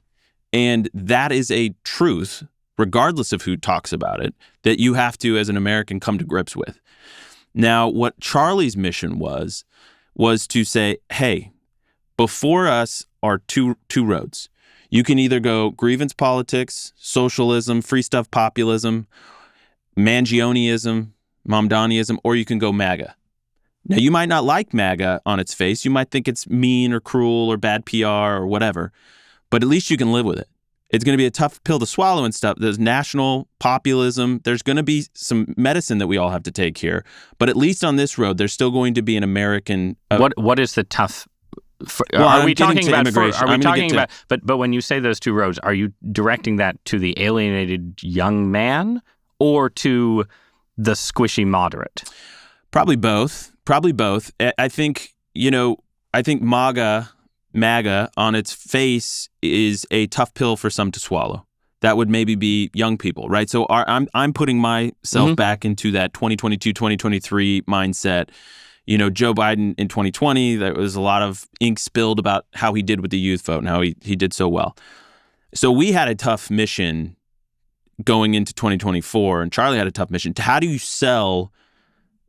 And that is a truth, regardless of who talks about it, that you have to, as an American, come to grips with. Now, what Charlie's mission was to say, hey, before us are two roads. You can either go grievance politics, socialism, free stuff populism, Mangionism, Mamdaniism, or you can go MAGA. Now, you might not like MAGA on its face. You might think it's mean or cruel or bad PR or whatever, but at least you can live with it. It's going to be a tough pill to swallow and stuff. There's national populism. There's going to be some medicine that we all have to take here. But at least on this road, there's still going to be an American. What is the tough? Are we talking about immigration? But when you say those two roads, are you directing that to the alienated young man or to the squishy moderate? Probably both. I think MAGA on its face is a tough pill for some to swallow. That would maybe be young people, right? So I'm putting myself back into that 2022, 2023 mindset. Joe Biden in 2020, there was a lot of ink spilled about how he did with the youth vote and how he did so well. So we had a tough mission going into 2024, and Charlie had a tough mission. How do you sell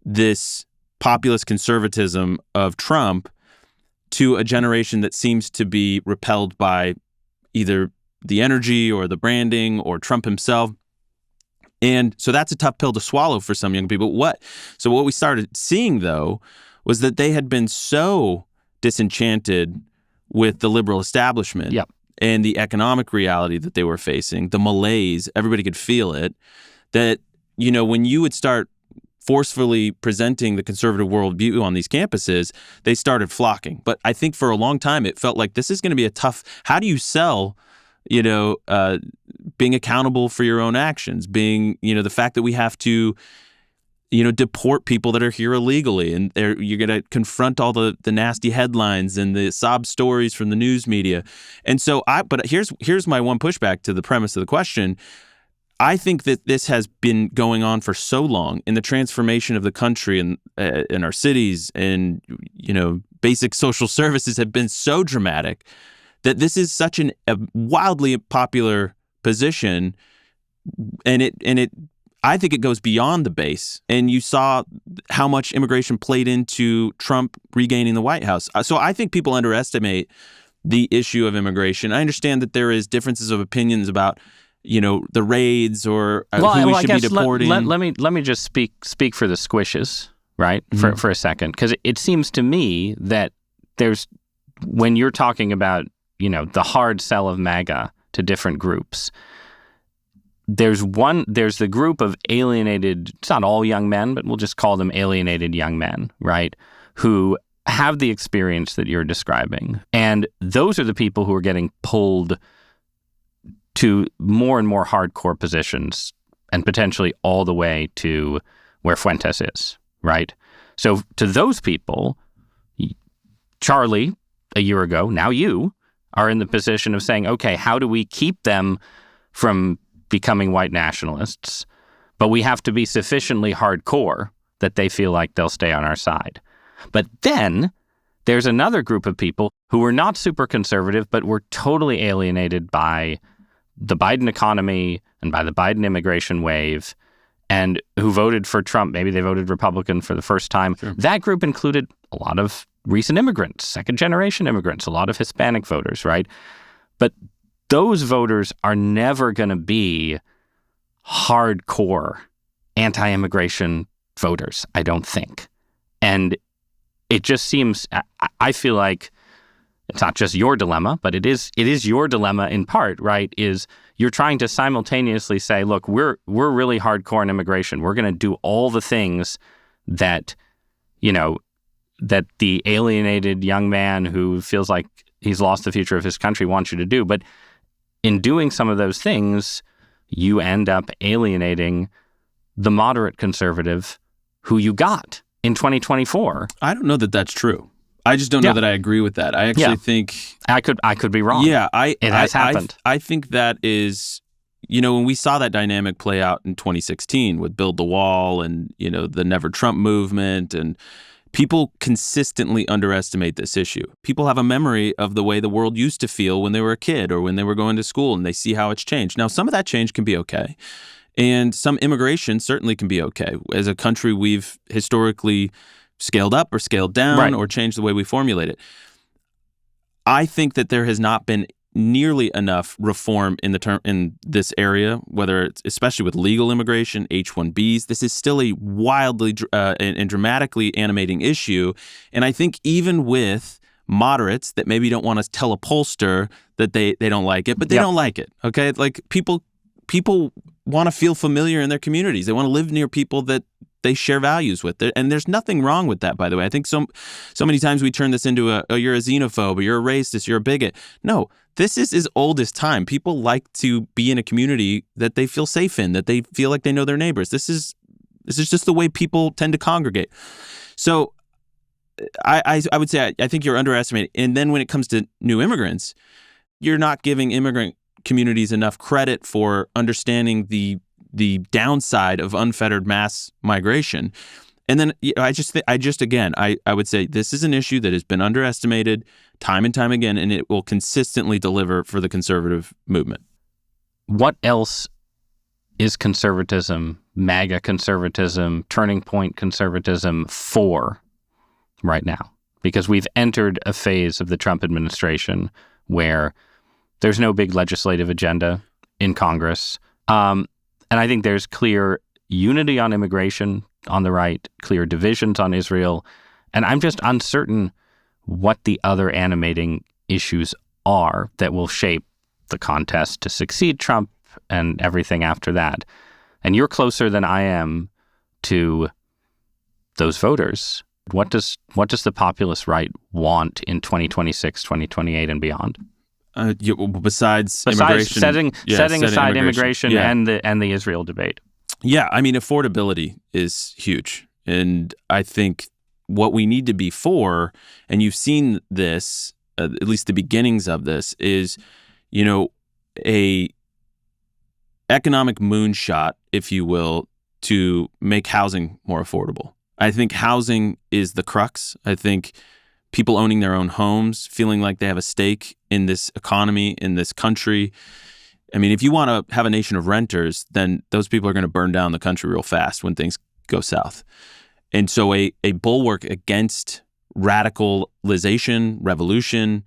this populist conservatism of Trump to a generation that seems to be repelled by either the energy or the branding or Trump himself? And so that's a tough pill to swallow for some young people. What we started seeing, though, was that they had been so disenchanted with the liberal establishment and the economic reality that they were facing, the malaise, everybody could feel it, that, when you would start forcefully presenting the conservative worldview on these campuses, they started flocking. But I think for a long time, it felt like this is going to be a tough, how do you sell, being accountable for your own actions, being, the fact that we have to, deport people that are here illegally, and you're going to confront all the nasty headlines and the sob stories from the news media. And so but here's my one pushback to the premise of the question. I think that this has been going on for so long in the transformation of the country and in our cities, and basic social services have been so dramatic that this is such a wildly popular position, and I think it goes beyond the base. And you saw how much immigration played into Trump regaining the White House. So I think people underestimate the issue of immigration. I understand that there is differences of opinions about the raids or who we should be deporting. Let me just speak for the squishes, right, for a second, because it seems to me that when you're talking about the hard sell of MAGA to different groups, there's the group of alienated, it's not all young men, but we'll just call them alienated young men, right, who have the experience that you're describing. And those are the people who are getting pulled to more and more hardcore positions, and potentially all the way to where Fuentes is, right? So to those people, Charlie, a year ago, now you, are in the position of saying, okay, how do we keep them from becoming white nationalists, but we have to be sufficiently hardcore that they feel like they'll stay on our side. But then there's another group of people who were not super conservative, but were totally alienated by the Biden economy and by the Biden immigration wave, and who voted for Trump. Maybe they voted Republican for the first time. Sure. That group included a lot of recent immigrants, second-generation immigrants, a lot of Hispanic voters, right? But those voters are never going to be hardcore anti-immigration voters, I don't think. And it just seems, I feel like it's not just your dilemma, but it is your dilemma in part, right? Is you're trying to simultaneously say, look, we're really hardcore in immigration. We're going to do all the things that, that the alienated young man who feels like he's lost the future of his country wants you to do. But in doing some of those things, you end up alienating the moderate conservative who you got in 2024. I don't know that that's true. I just don't know that I agree with that. I actually think I could be wrong. Yeah, it has happened. I think that is, when we saw that dynamic play out in 2016 with Build the Wall and the Never Trump movement, and people consistently underestimate this issue. People have a memory of the way the world used to feel when they were a kid or when they were going to school, and they see how it's changed. Now, some of that change can be okay, and some immigration certainly can be okay. As a country, we've historically scaled up or scaled down or changed the way we formulate it. I think that there has not been nearly enough reform in this area, whether it's especially with legal immigration, H-1Bs. This is still a wildly and dramatically animating issue. And I think even with moderates that maybe don't want to tell a pollster that they don't like it, but they don't like it. Okay, like people want to feel familiar in their communities. They want to live near people that they share values with. And there's nothing wrong with that, by the way. I think so many times we turn this into you're a xenophobe, or you're a racist, you're a bigot. No, this is as old as time. People like to be in a community that they feel safe in, that they feel like they know their neighbors. This is just the way people tend to congregate. So I would say I think you're underestimating. And then when it comes to new immigrants, you're not giving immigrant communities enough credit for understanding the downside of unfettered mass migration. And then I would say this is an issue that has been underestimated time and time again, and it will consistently deliver for the conservative movement. What else is conservatism, MAGA conservatism, turning point conservatism for right now? Because we've entered a phase of the Trump administration where there's no big legislative agenda in Congress. And I think there's clear unity on immigration on the right, clear divisions on Israel. And I'm just uncertain what the other animating issues are that will shape the contest to succeed Trump and everything after that. And you're closer than I am to those voters. What does the populist right want in 2026, 2028, and beyond? Besides immigration, setting aside immigration and the Israel debate. Yeah, I mean, affordability is huge. And I think what we need to be for, and you've seen this, at least the beginnings of this, is, a economic moonshot, if you will, to make housing more affordable. I think housing is the crux. I think people owning their own homes, feeling like they have a stake in this economy, in this country. I mean, if you want to have a nation of renters, then those people are going to burn down the country real fast when things go south. And so a bulwark against radicalization, revolution,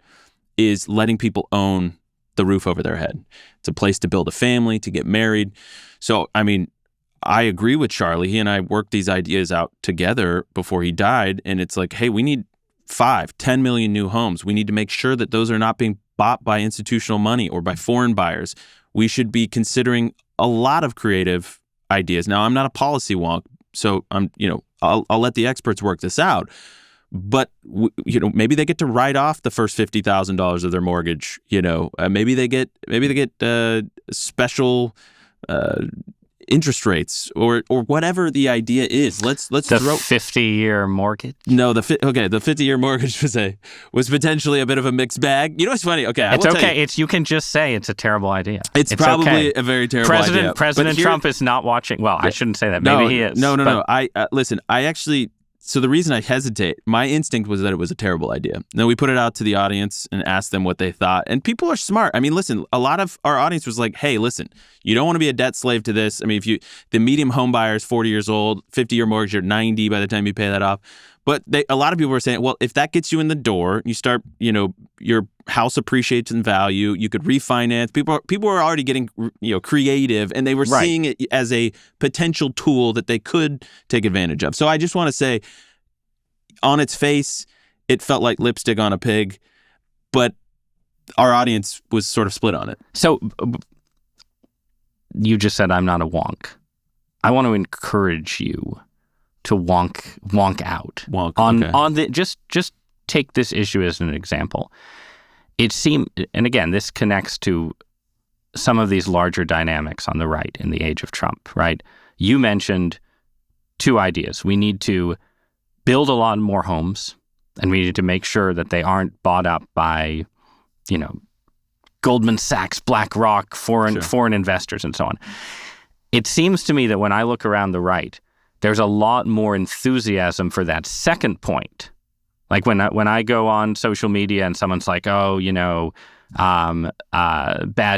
is letting people own the roof over their head. It's a place to build a family, to get married. So, I mean, I agree with Charlie. He and I worked these ideas out together before he died. And it's like, hey, we need 5-10 million new homes. We need to make sure that those are not being bought by institutional money or by foreign buyers. We should be considering a lot of creative ideas. Now, I'm not a policy wonk, so I'll let the experts work this out. But maybe they get to write off the first $50,000 of their mortgage. Maybe they get special interest rates or whatever the idea is. Let's the throw 50-year mortgage. No, the 50-year mortgage was potentially a bit of a mixed bag. You know what's funny? Okay, it's okay. You can just say it's a terrible idea. It's probably a very terrible idea. President Trump is not watching. Well, I shouldn't say that. Maybe he is. No. Listen. I actually. So the reason I hesitate, my instinct was that it was a terrible idea. Then we put it out to the audience and asked them what they thought. And people are smart. I mean, listen, a lot of our audience was like, hey, listen, you don't want to be a debt slave to this. I mean, the medium home buyer is 40 years old, 50-year mortgage, you're 90 by the time you pay that off. But a lot of people were saying, well, if that gets you in the door, you start, your house appreciates in value, you could refinance. People were already getting, creative, and they were seeing it as a potential tool that they could take advantage of. So I just want to say, on its face, it felt like lipstick on a pig, but our audience was sort of split on it. So you just said I'm not a wonk. I want to encourage you to wonk out. Wonk, on the just take this issue as an example. it seemed, and again, this connects to some of these larger dynamics on the right in the age of Trump, right? You mentioned two ideas. We need to build a lot more homes, and we need to make sure that they aren't bought up by, Goldman Sachs, BlackRock, foreign investors, and so on. It seems to me that when I look around the right, there's a lot more enthusiasm for that second point. Like when I go on social media and someone's like, bad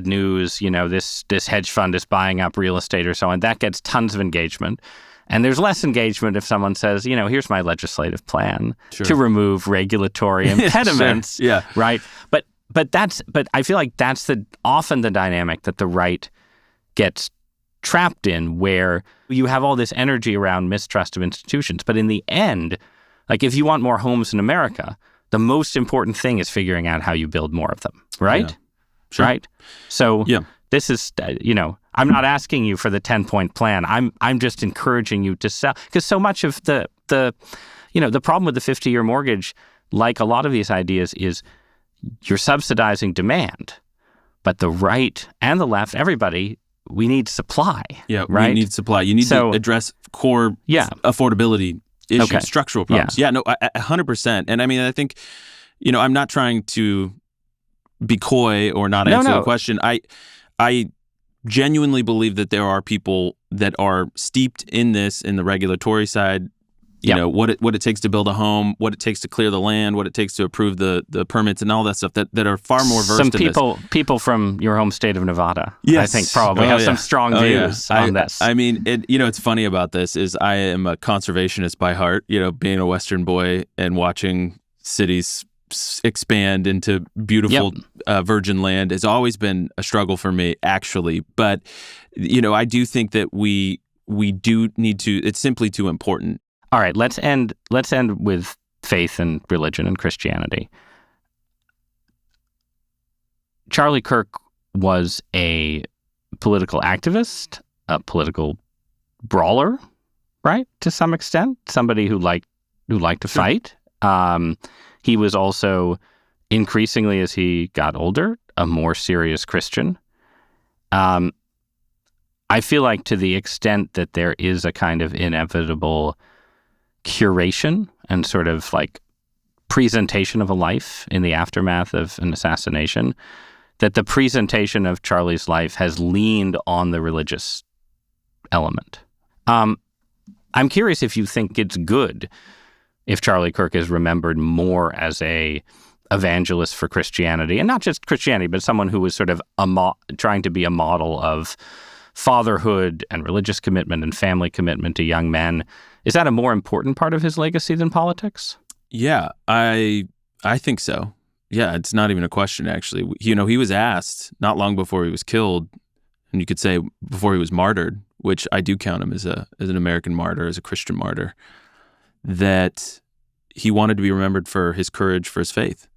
news, this hedge fund is buying up real estate or so on, that gets tons of engagement. And there's less engagement if someone says, here's my legislative plan to remove regulatory impediments, right? But I feel like that's often the dynamic that the right gets trapped in, where you have all this energy around mistrust of institutions. But in the end, like if you want more homes in America, the most important thing is figuring out how you build more of them, right? Yeah. Sure. Right? So this is, I'm not asking you for the 10-point plan. I'm just encouraging you to sell, because so much of the problem with the 50-year mortgage, like a lot of these ideas, is you're subsidizing demand. But the right and the left, everybody, we need supply. Yeah, right? We need supply. You need to address core affordability issues, structural problems. 100%. And I mean, I think, I'm not trying to be coy or not answer the question. I genuinely believe that there are people that are steeped in this, in the regulatory side, what it takes to build a home, what it takes to clear the land, what it takes to approve the permits and all that stuff that are far more versed in this. People from your home state of Nevada, I think probably have some strong views on this. I mean, it's funny about this is I am a conservationist by heart, being a Western boy and watching cities expand into beautiful virgin land has always been a struggle for me, actually. But, I do think that we do need to, it's simply too important. All right, let's end with faith and religion and Christianity. Charlie Kirk was a political activist, a political brawler, right? To some extent, somebody who liked to fight. He was also, increasingly as he got older, a more serious Christian. I feel like to the extent that there is a kind of inevitable curation and sort of like presentation of a life in the aftermath of an assassination, that the presentation of Charlie's life has leaned on the religious element. I'm curious if you think it's good if Charlie Kirk is remembered more as a evangelist for Christianity, and not just Christianity, but someone who was sort of trying to be a model of fatherhood and religious commitment and family commitment to young men. Is that a more important part of his legacy than politics? Yeah, I think so. Yeah, it's not even a question, actually. He was asked not long before he was killed, and you could say before he was martyred, which I do count him as an American martyr, as a Christian martyr, that he wanted to be remembered for his courage, for his faith.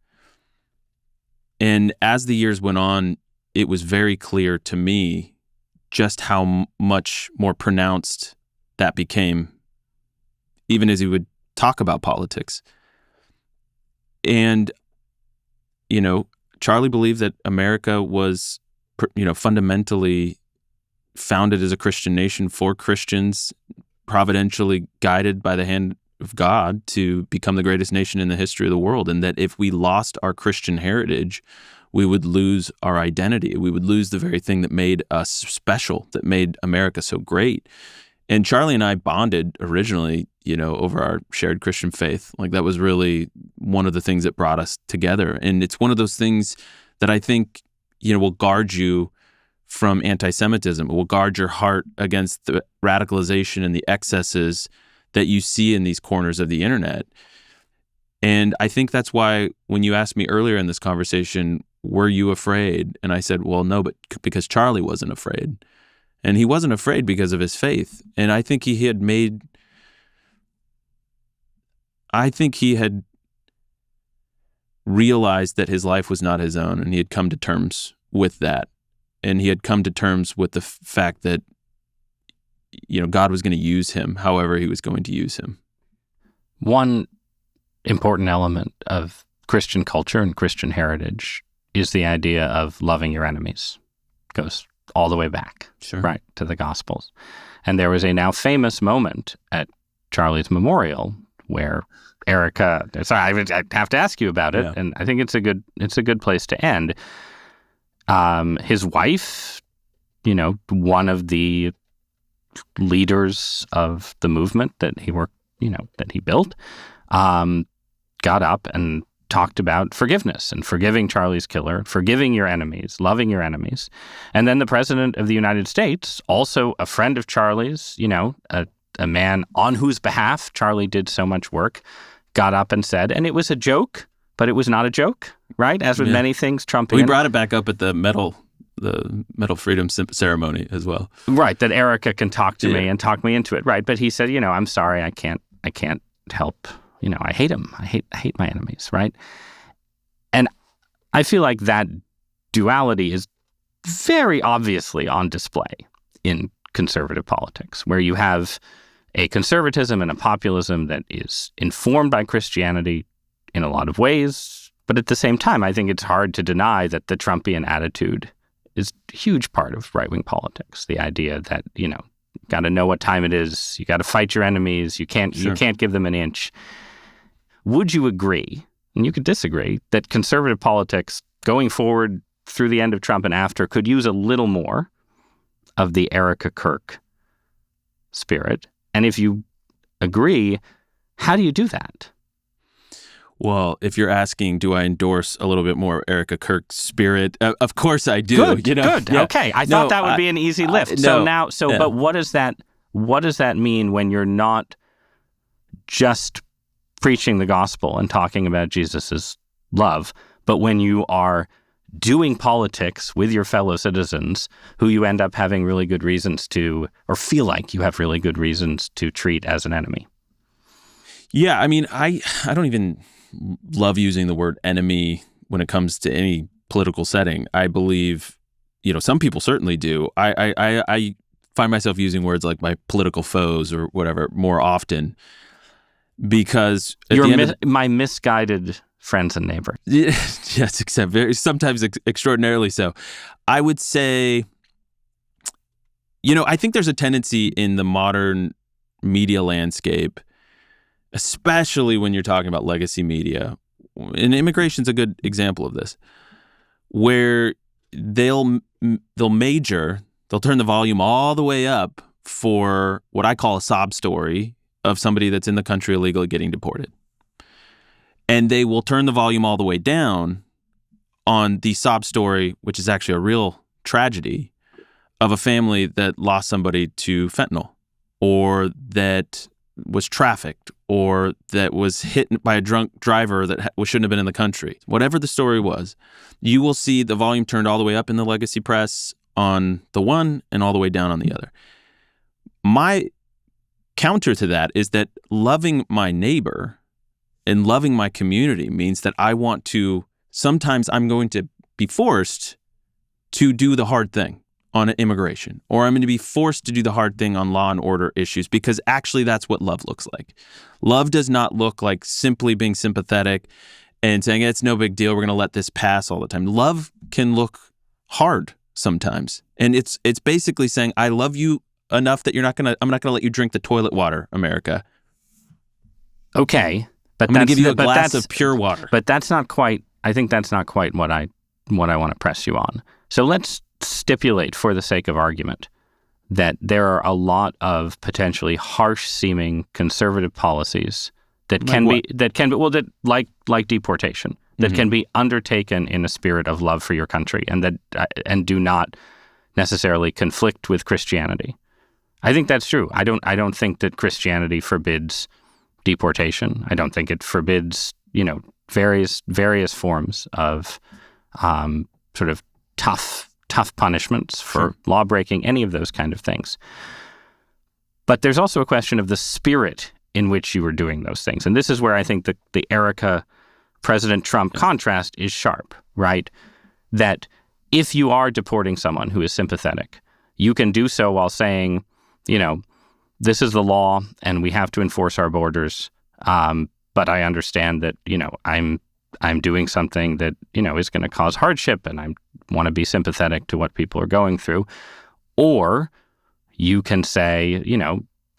And as the years went on, it was very clear to me just how much more pronounced that became, even as he would talk about politics. And, Charlie believed that America was, fundamentally founded as a Christian nation for Christians, providentially guided by the hand of God to become the greatest nation in the history of the world, and that if we lost our Christian heritage, we would lose our identity. We would lose the very thing that made us special, that made America so great. And Charlie and I bonded originally, over our shared Christian faith. Like that was really one of the things that brought us together. And it's one of those things that I think, will guard you from anti-Semitism. It will guard your heart against the radicalization and the excesses that you see in these corners of the internet. And I think that's why when you asked me earlier in this conversation, were you afraid? And I said, well, no, but because Charlie wasn't afraid. And he wasn't afraid because of his faith. And I think he had realized that his life was not his own, and he had come to terms with that. And he had come to terms with the fact that, God was going to use him however he was going to use him. One important element of Christian culture and Christian heritage is the idea of loving your enemies. Goes all the way back, Sure. right, to the Gospels. And there was a now famous moment at Charlie's memorial where Erika, sorry, I have to ask you about it, and I think it's a good place to end. His wife, one of the leaders of the movement that he built, got up and talked about forgiveness and forgiving Charlie's killer, forgiving your enemies, loving your enemies. And then the president of the United States, also a friend of Charlie's, a man on whose behalf Charlie did so much work, got up and said, and it was a joke, but it was not a joke, right? As with many things, Trump. We brought it back up at the Medal Freedom ceremony as well. Right, that Erika can talk to me and talk me into it, right? But he said, I'm sorry, I can't help. I hate him. I hate my enemies, right? And I feel like that duality is very obviously on display in conservative politics, where you have a conservatism and a populism that is informed by Christianity in a lot of ways. But at the same time, I think it's hard to deny that the Trumpian attitude is a huge part of right-wing politics. The idea that, got to know what time it is, you got to fight your enemies, you can't give them an inch. Would you agree, and you could disagree, that conservative politics going forward through the end of Trump and after could use a little more of the Erika Kirk spirit? And if you agree, how do you do that? Well, if you're asking, do I endorse a little bit more Erika Kirk's spirit? Of course I do. Good. Yeah. Okay. I thought that would be an easy lift. But what does that mean when you're not just preaching the gospel and talking about Jesus's love, but when you are doing politics with your fellow citizens who you end up having really good reasons to, or feel like you have really good reasons to treat as an enemy? Yeah, I mean, I don't even love using the word enemy when it comes to any political setting. I believe, some people certainly do. I find myself using words like my political foes or whatever more often because my misguided friends and neighbors. Yes, sometimes extraordinarily so. I would say, I think there's a tendency in the modern media landscape, especially when you're talking about legacy media, and immigration's a good example of this, where they'll turn the volume all the way up for what I call a sob story of somebody that's in the country illegally getting deported. And they will turn the volume all the way down on the sob story, which is actually a real tragedy, of a family that lost somebody to fentanyl, or that was trafficked, or that was hit by a drunk driver that shouldn't have been in the country. Whatever the story was, you will see the volume turned all the way up in the legacy press on the one and all the way down on the other. My counter to that is that loving my neighbor and loving my community means that sometimes I'm going to be forced to do the hard thing on immigration, or I'm going to be forced to do the hard thing on law and order issues, because actually that's what love looks like. Love does not look like simply being sympathetic and saying, it's no big deal, we're going to let this pass all the time. Love can look hard sometimes. And it's basically saying, I love you enough that I'm not going to let you drink the toilet water, America. Okay. But I'm going to give you a glass of pure water. But that's not quite, I think that's not quite what I want to press you on. So let's stipulate, for the sake of argument, that there are a lot of potentially harsh-seeming conservative policies that like deportation, that can be undertaken in a spirit of love for your country, and do not necessarily conflict with Christianity. I think that's true. I don't think that Christianity forbids deportation. I don't think it forbids, various forms of sort of tough punishments for law breaking, any of those kind of things. But there's also a question of the spirit in which you were doing those things. And this is where I think the Erika President Trump contrast is sharp, right? That if you are deporting someone who is sympathetic, you can do so while saying, this is the law and we have to enforce our borders. But I understand that, I'm doing something that, is going to cause hardship and I want to be sympathetic to what people are going through. Or you can say,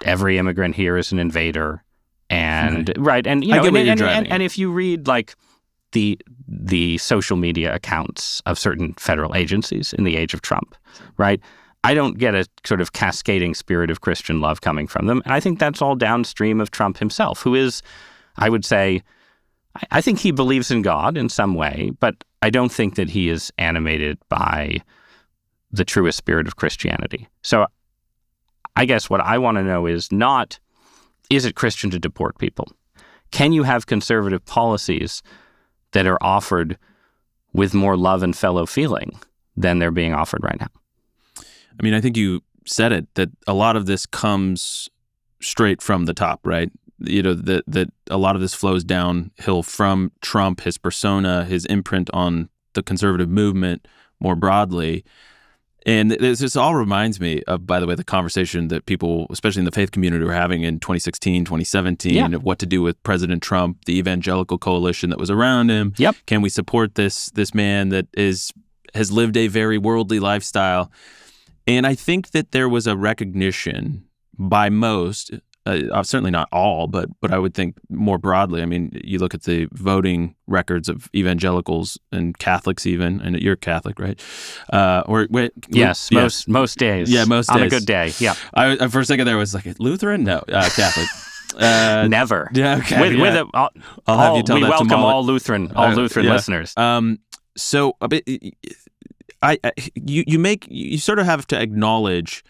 every immigrant here is an invader. And right. And, I get what you're driving at. And if you read like the social media accounts of certain federal agencies in the age of Trump, right? I don't get a sort of cascading spirit of Christian love coming from them. And I think that's all downstream of Trump himself, who is, I would say, I think he believes in God in some way, but I don't think that he is animated by the truest spirit of Christianity. So I guess what I want to know is not, is it Christian to deport people? Can you have conservative policies that are offered with more love and fellow feeling than they're being offered right now? I mean, I think you said it, that a lot of this comes straight from the top, right? That a lot of this flows downhill from Trump, his persona, his imprint on the conservative movement more broadly. And this all reminds me of, by the way, the conversation that people, especially in the faith community, were having in 2016, 2017, of what to do with President Trump, the evangelical coalition that was around him. Yep. Can we support this man that has lived a very worldly lifestyle? And I think that there was a recognition by most, certainly not all, but I would think more broadly. I mean, you look at the voting records of evangelicals and Catholics even, and you're Catholic, right? Yes, most days. Yeah, most days. On a good day, yeah. I for a second there was like, Lutheran? No, Catholic. Never. Yeah, okay. I'll have you tell we that welcome to all Lutheran listeners. So a bit, you sort of have to acknowledge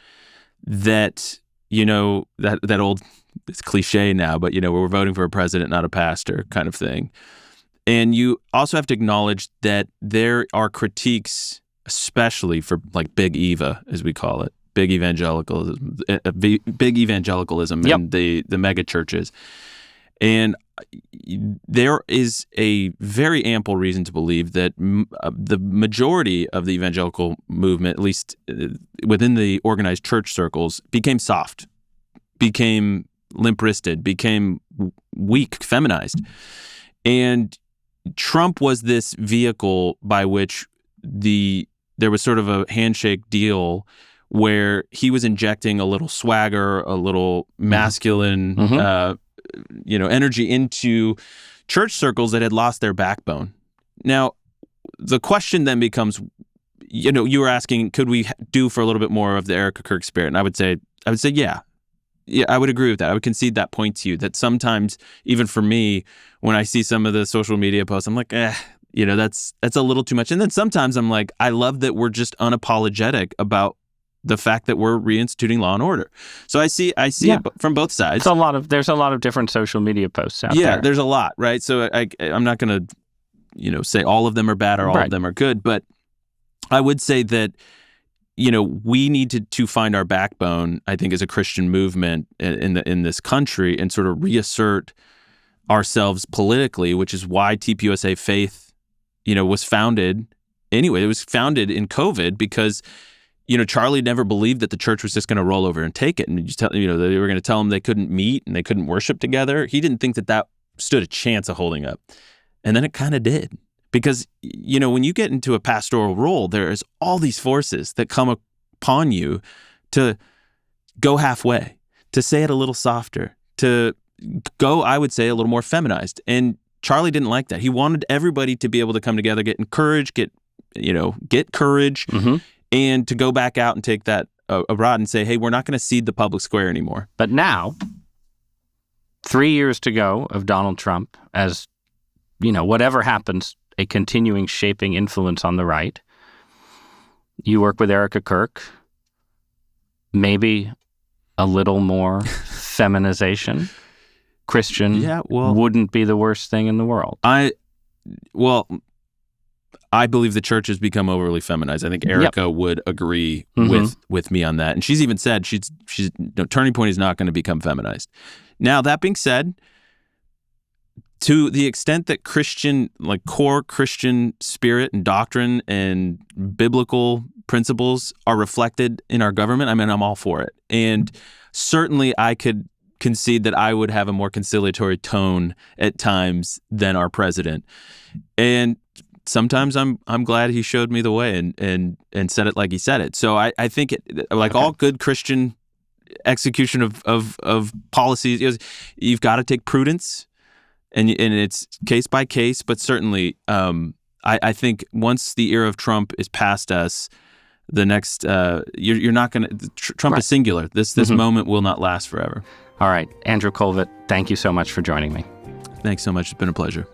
that, that old, it's cliche now, but we're voting for a president, not a pastor kind of thing. And you also have to acknowledge that there are critiques, especially for like big Eva, as we call it, big evangelicalism in the mega churches. And there is a very ample reason to believe that the majority of the evangelical movement, at least within the organized church circles, became soft, became limp-wristed, became weak, feminized. And Trump was this vehicle by which there was sort of a handshake deal where he was injecting a little swagger, a little masculine energy into church circles that had lost their backbone. Now, the question then becomes, you were asking, could we do for a little bit more of the Erika Kirk spirit? And I would say, yeah. Yeah, I would agree with that. I would concede that point to you, that sometimes, even for me, when I see some of the social media posts, I'm like, that's a little too much. And then sometimes I'm like, I love that we're just unapologetic about the fact that we're reinstituting law and order. So I see it from both sides. There's a lot of different social media posts out there. Yeah, there's a lot, right? So I'm not going to, say all of them are bad or all of them are good, but I would say that, we need to find our backbone, I think, as a Christian movement in this country and sort of reassert ourselves politically, which is why TPUSA Faith, was founded anyway. It was founded in COVID because Charlie never believed that the church was just going to roll over and take it. And they were going to tell them they couldn't meet and they couldn't worship together. He didn't think that stood a chance of holding up. And then it kind of did. Because, when you get into a pastoral role, there's all these forces that come upon you to go halfway, to say it a little softer, to go, I would say, a little more feminized. And Charlie didn't like that. He wanted everybody to be able to come together, get encouraged, get courage, and to go back out and take that abroad and say, hey, we're not going to cede the public square anymore. But now, 3 years to go of Donald Trump as, whatever happens, a continuing shaping influence on the right. You work with Erika Kirk. Maybe a little more feminization. Christian wouldn't be the worst thing in the world. I believe the church has become overly feminized. I think Erika would agree with me on that. And she's even said she's Turning Point is not going to become feminized. Now, that being said, to the extent that Christian, like core Christian spirit and doctrine and biblical principles are reflected in our government, I mean, I'm all for it. And certainly I could concede that I would have a more conciliatory tone at times than our president. And sometimes I'm glad he showed me the way and said it like he said it. So I think all good Christian execution of policies, you've got to take prudence, and it's case by case. But certainly, I think once the era of Trump is past us, the next you're not going to. Trump is singular. This moment will not last forever. All right, Andrew Kolvet, thank you so much for joining me. Thanks so much. It's been a pleasure.